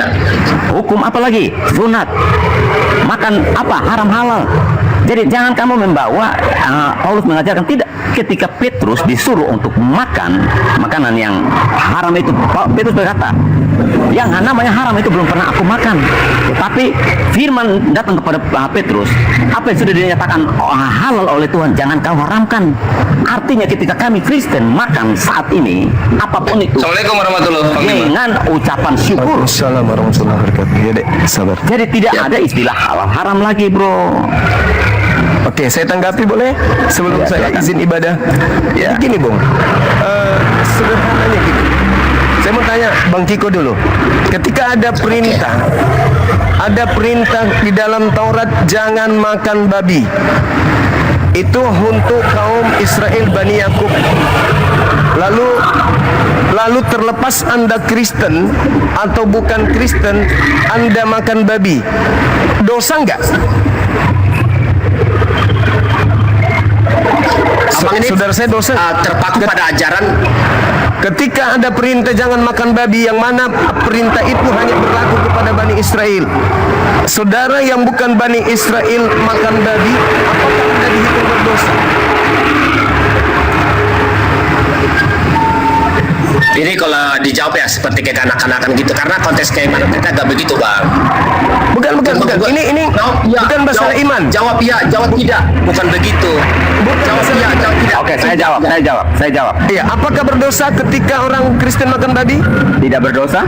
Hukum apa lagi? Sunat, makan apa? Haram halal. Jadi jangan kamu membawa Paulus mengajarkan tidak. Ketika Petrus disuruh untuk makan makanan yang haram itu, Petrus berkata, yang namanya haram itu belum pernah aku makan. Tapi firman datang kepada Petrus, apa yang sudah dinyatakan halal oleh Tuhan jangan kau haramkan. Artinya ketika kami Kristen makan saat ini apapun itu, Assalamualaikum warahmatullahi wabarakatuh. dengan ucapan syukur. Assalamualaikum warahmatullahi wabarakatuh. Ya dek, sabar. Jadi tidak ada istilah halal haram lagi, bro. Oke, saya tanggapi boleh sebelum Ya, saya silakan. izin ibadah. Ya. Gini, Bung. Sederhananya gini. Saya mau tanya Bang Kiko dulu. Ketika ada perintah di dalam Taurat jangan makan babi. Itu untuk kaum Israel Bani Yakub. Lalu terlepas Anda Kristen atau bukan Kristen, Anda makan babi. Dosa enggak? Abang ini Saudara saya dosa terpaku pada ajaran ketika ada perintah jangan makan babi, yang mana perintah itu hanya berlaku kepada Bani Israel. Saudara yang bukan Bani Israel makan babi, apakah Anda dihitung berdosa? ini kalau dijawab ya seperti kayak anak-anakan gitu, karena konteks kayak mana kita gak begitu, Bang. Bukan. Ini Ya, bukan masalah jawab, iman. Jawab iya, jawab tidak. Bukan begitu. Jawab iya, jawab tidak. Oke, saya jawab. Iya, apakah berdosa ketika orang Kristen makan babi? Tidak berdosa?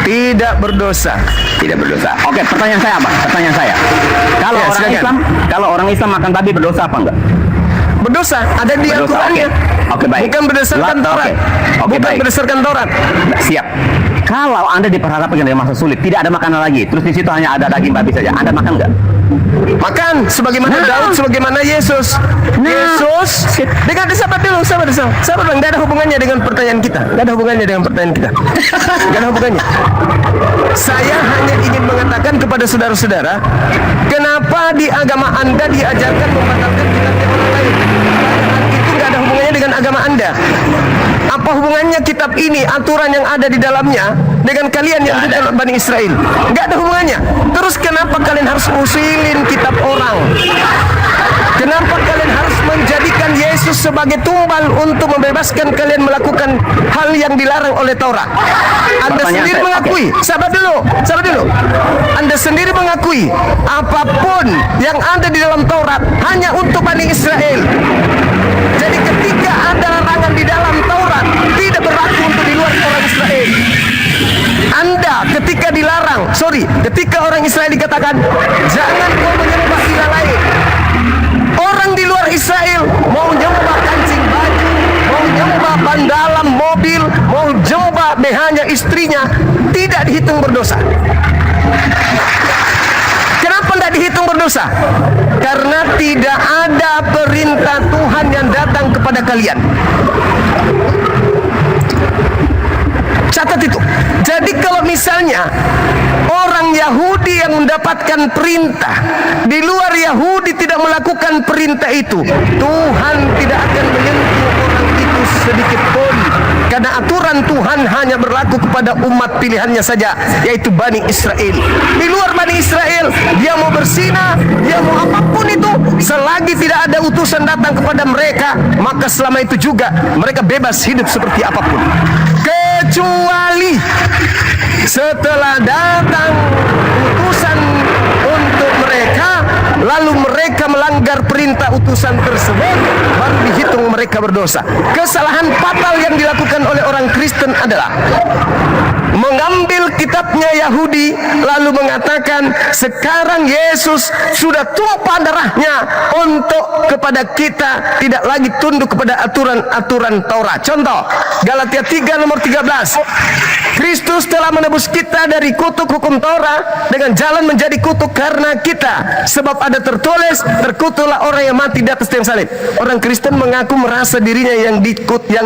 Tidak berdosa. Tidak berdosa. Oke, pertanyaan saya apa? Pertanyaan saya. Kalau Ya, orang silakan. Islam, kalau orang Islam makan babi berdosa apa enggak? Berdosa, ada di Berdosa, Al-Qur'annya. oke, baik. Bukan berdasarkan Taurat. Oke, Bukan baik. berdasarkan Taurat. Siap. Kalau Anda diperhadapkan dengan masa sulit, tidak ada makanan lagi, terus di situ hanya ada daging babi saja, Anda makan enggak? Makan sebagaimana Nah. Daud, sebagaimana Yesus. Yesus. Dengar, sabar dulu. Sabar Bang, tidak ada hubungannya dengan pertanyaan kita. Tidak ada hubungannya dengan pertanyaan kita. Tidak ada hubungannya. Saya hanya ingin mengatakan kepada saudara-saudara, kenapa di agama Anda diajarkan membatalkan kitabnya orang lain? Padahal itu tidak ada hubungannya dengan agama Anda. Apa hubungannya kitab ini, aturan yang ada di dalamnya, dengan kalian yang bukan Bani Israel? Nggak ada hubungannya. Terus kenapa kalian harus usilin kitab orang? Kenapa kalian harus menjadikan Yesus sebagai tumbal untuk membebaskan kalian melakukan hal yang dilarang oleh Taurat? Anda Pertanyaan sendiri saya, mengakui, sabar dulu. Anda sendiri mengakui apapun yang ada di dalam Taurat hanya untuk Bani Israel. Jadi ketika ada larangan di dalam Taurat, tidak berlaku untuk di luar orang Israel. Anda ketika orang Israel dikatakan jangan kau menyembah ilah lain, orang di luar Israel mau nyembah kancing baju, mau nyembah ban dalam mobil, mau nyembah BH-nya istrinya, tidak dihitung berdosa. Kenapa tidak dihitung berdosa? Karena tidak ada perintah Tuhan yang datang kepada kalian. Catat itu. Jadi kalau misalnya orang Yahudi yang mendapatkan perintah, di luar Yahudi tidak melakukan perintah itu, Tuhan tidak akan menyentuh orang itu sedikit pun. Karena aturan Tuhan hanya berlaku kepada umat pilihannya saja, yaitu Bani Israel. Di luar Bani Israel, dia mau berzina, dia mau apapun itu, selagi tidak ada utusan datang kepada mereka, maka selama itu juga mereka bebas hidup seperti apapun. Kecuali setelah datang utusan untuk mereka, lalu mereka melanggar perintah utusan tersebut, baru dihitung mereka berdosa. Kesalahan fatal yang dilakukan oleh orang Kristen adalah mengambil kitabnya Yahudi lalu mengatakan sekarang Yesus sudah tumpah darahnya untuk kepada kita tidak lagi tunduk kepada aturan-aturan Taurat. Contoh, Galatia 3 nomor 13. Kristus telah menebus kita dari kutuk hukum Taurat dengan jalan menjadi kutuk karena kita. Sebab ada tertulis, terkutuklah orang yang mati di atas tiang salib. Orang Kristen mengaku merasa dirinya yang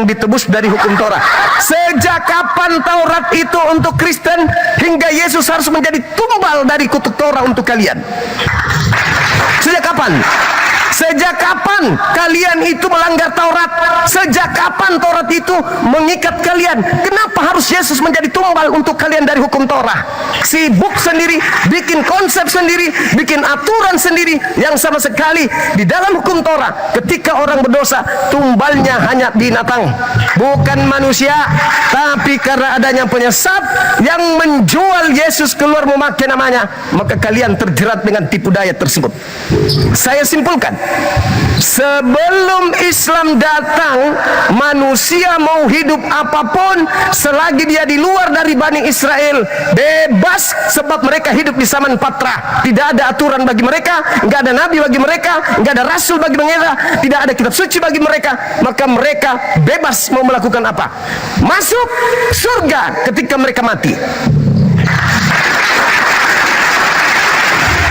ditebus dari hukum Taurat. Sejak kapan Taurat itu untuk Kristen hingga Yesus harus menjadi tumbal dari kutuk Taurat untuk kalian? Sejak kapan? Sejak kapan kalian itu melanggar Taurat? Sejak kapan Taurat itu mengikat kalian? Kenapa harus Yesus menjadi tumbal untuk kalian dari hukum Taurat? Sibuk sendiri, bikin konsep sendiri, bikin aturan sendiri yang sama sekali di dalam hukum Taurat. Ketika orang berdosa, tumbalnya hanya binatang, bukan manusia. Tapi karena adanya penyesat yang menjual Yesus keluar memakai namanya, maka kalian terjerat dengan tipu daya tersebut. Saya simpulkan, sebelum Islam datang, manusia mau hidup apapun selagi dia di luar dari Bani Israel bebas, sebab mereka hidup di zaman Patra. Tidak ada aturan bagi mereka, nggak ada nabi bagi mereka, nggak ada rasul bagi mereka, tidak ada kitab suci bagi mereka. Maka mereka bebas mau melakukan apa. Masuk surga ketika mereka mati,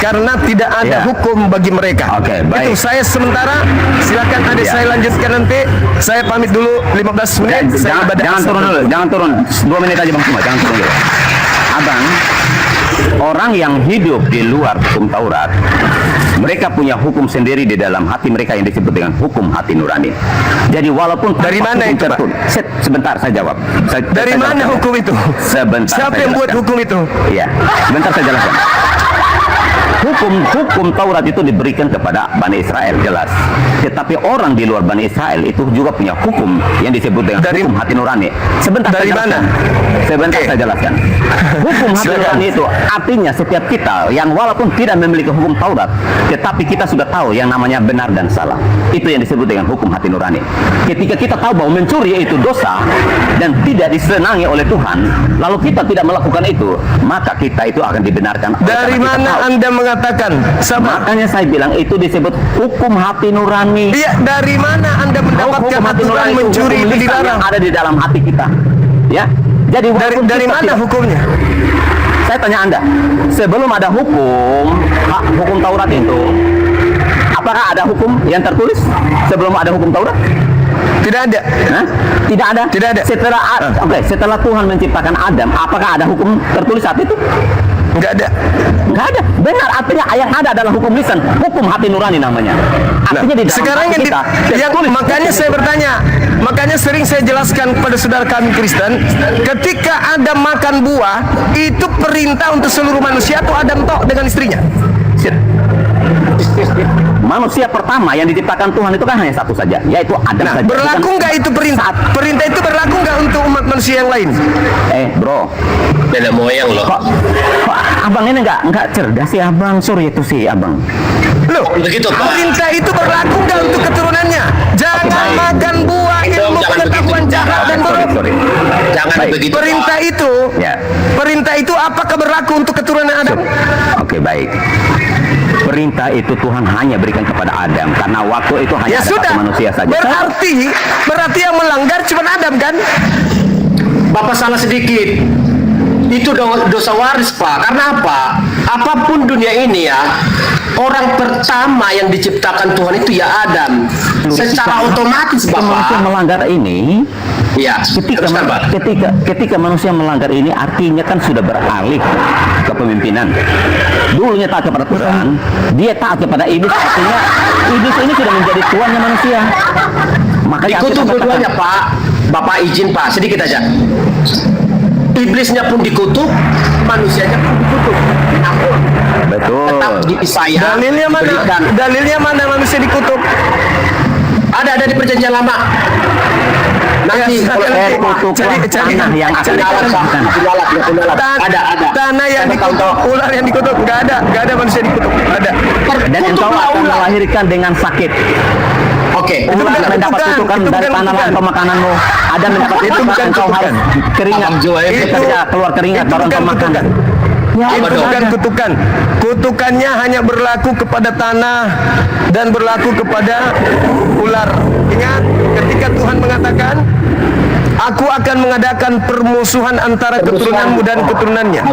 karena tidak ada hukum bagi mereka. Oke, baik. Itu saya sementara. Silakan adik saya lanjutkan nanti. Saya pamit dulu 15 menit. Saya ibadah Jangan asar turun dulu, dulu. jangan turun. 2 menit aja Bang Cuma, jangan turun dulu. Abang, orang yang hidup di luar hukum Taurat, mereka punya hukum sendiri di dalam hati mereka yang disebut dengan hukum hati nurani. Jadi walaupun Dari mana itu, Pak? Sebentar saya jawab. Dari saya mana jawabkan. hukum itu? Sebentar. Siapa saya yang buat jelaskan. hukum itu? Iya, sebentar saya jelaskan. Hukum Taurat itu diberikan kepada Bani Israel, jelas. Tetapi orang di luar Bani Israel itu juga punya hukum yang disebut dengan hukum hati nurani. Sebentar Dari saya jelaskan. mana? Sebentar saya jelaskan. Hukum hati Silakan. nurani itu artinya setiap kita yang walaupun tidak memiliki hukum Taurat, tetapi kita sudah tahu yang namanya benar dan salah. Itu yang disebut dengan hukum hati nurani. Ketika kita tahu bahwa mencuri itu dosa dan tidak disenangi oleh Tuhan, lalu kita tidak melakukan itu, maka kita itu akan dibenarkan. Dari mana Anda mengatakan? Sama. Makanya saya bilang itu disebut hukum hati nurani. Iya, dari mana Anda mendapatkan Hukum hati aturan nurani itu mencuri hukum itu lisan dilarang? yang ada di dalam hati kita. Ya. Jadi walaupun Dari kita mana tidak- hukumnya? Saya tanya Anda, sebelum ada hukum Taurat itu, apakah ada hukum yang tertulis sebelum ada hukum Taurat? Tidak ada. Hah? Tidak ada. Tidak ada. Setelah Tuhan menciptakan Adam, apakah ada hukum tertulis saat itu? Enggak ada. Enggak ada. Benar, artinya yang ada adalah hukum lisan, hukum hati nurani namanya. Artinya di dalam Sekarang hati yang, kita, yang makanya saya bertanya, makanya sering saya jelaskan kepada saudara kami Kristen, ketika Adam makan buah, itu perintah untuk seluruh manusia atau Adam tok dengan istrinya? manusia pertama yang diciptakan Tuhan itu kan hanya satu saja, yaitu Adam Nah, saja. berlaku nggak itu perintah? Perintah itu berlaku nggak untuk umat manusia yang lain? Bro, Beda moyang loh. kok abang ini nggak cerdas sih abang, sorry itu sih abang. Loh, Begitu, Pak. perintah itu berlaku nggak untuk keturunannya? Jangan baik. makan buah Itu ilmu jangan pengetahuan begitu. jahat dan Sorry, buruk. sorry. Jangan Baik. begitu. Perintah Pak. itu, Ya. perintah itu apakah berlaku untuk keturunan Adam? Oke, baik. Perintah itu Tuhan hanya berikan kepada Adam karena waktu itu hanya Ya ada sudah. satu manusia saja. Berarti yang melanggar cuma Adam kan? Bapak salah sedikit. Itu dosa waris, Pak. Karena apa? Apapun dunia ini ya, orang pertama yang diciptakan Tuhan itu ya Adam. Secara otomatis, Ketika manusia Bapak. melanggar ini, Iya, teruskan, Pak. ketika manusia melanggar ini artinya kan sudah beralih ke pemimpinan. Dulunya taat kepada Tuhan, dia taat kepada iblis, artinya iblis ini sudah menjadi tuannya manusia. Makanya Dikutuk Alkitab dua-duanya, katakan, Pak. Bapak izin, Pak, sedikit aja. Iblisnya pun dikutuk, manusianya pun dikutuk. Namun betul. tetap di saya Dalilnya mana? diberikan. Dalilnya mana manusia dikutuk? Ada di perjanjian lama. Nanti Ya, kalau cari- kutuklah cari- tanah yang akan cari- dikatakan. Ada. Tanah yang dikutuk, ular yang dikutuk, nggak ada manusia dikutuk, nggak ada. Dan engkau Kutuklah akan ular. melahirkan dengan sakit. Oke. Itu bukan mendapat kutukan, kutukan itu dari bukan tanaman kutukan. atau makananmu. Ada mendapat Itu kutukan, bukan engkau kutukan. harus keringat. Bekerja keluar keringat itu baru bukan engkau makan. kutukan. Ya, Itu betul. bukan kutukan. Kutukannya hanya berlaku kepada tanah dan berlaku kepada ular. Ingat, ketika Tuhan mengatakan, aku akan mengadakan permusuhan antara keturunanmu dan keturunannya.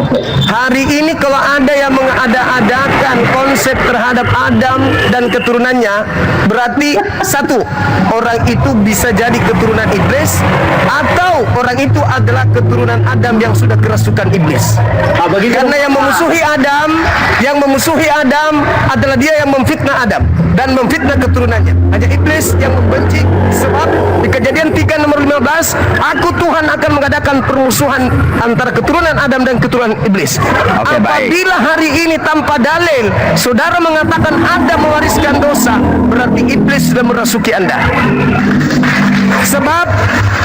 Hari ini kalau ada yang mengada-adakan konsep terhadap Adam dan keturunannya, berarti satu, orang itu bisa jadi keturunan iblis, atau orang itu adalah keturunan Adam yang sudah kerasukan iblis. Karena yang memusuhi Adam adalah dia yang memfitnah Adam dan memfitnah keturunannya. Hanya iblis yang membenci, sebab di Kejadian 3 nomor 15, aku Tuhan akan mengadakan permusuhan antara keturunan Adam dan keturunan iblis. Oke, baik. Apabila hari ini tanpa dalil saudara mengatakan Adam mewariskan dosa, berarti iblis sudah merasuki Anda. Sebab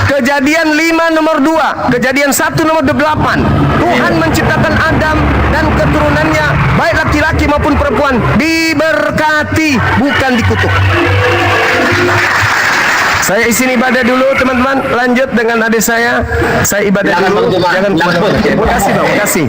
Kejadian 5 nomor 2, Kejadian 1 nomor 8, Tuhan menciptakan Adam dan keturunannya, baik laki-laki maupun perempuan, diberkati, bukan dikutuk. Saya izin ibadah dulu, teman-teman. Lanjut dengan adik saya. Saya ibadah Jangan, dulu. Bang Jemaat. Jangan. Jangan. Terima kasih, Bang. Terima kasih.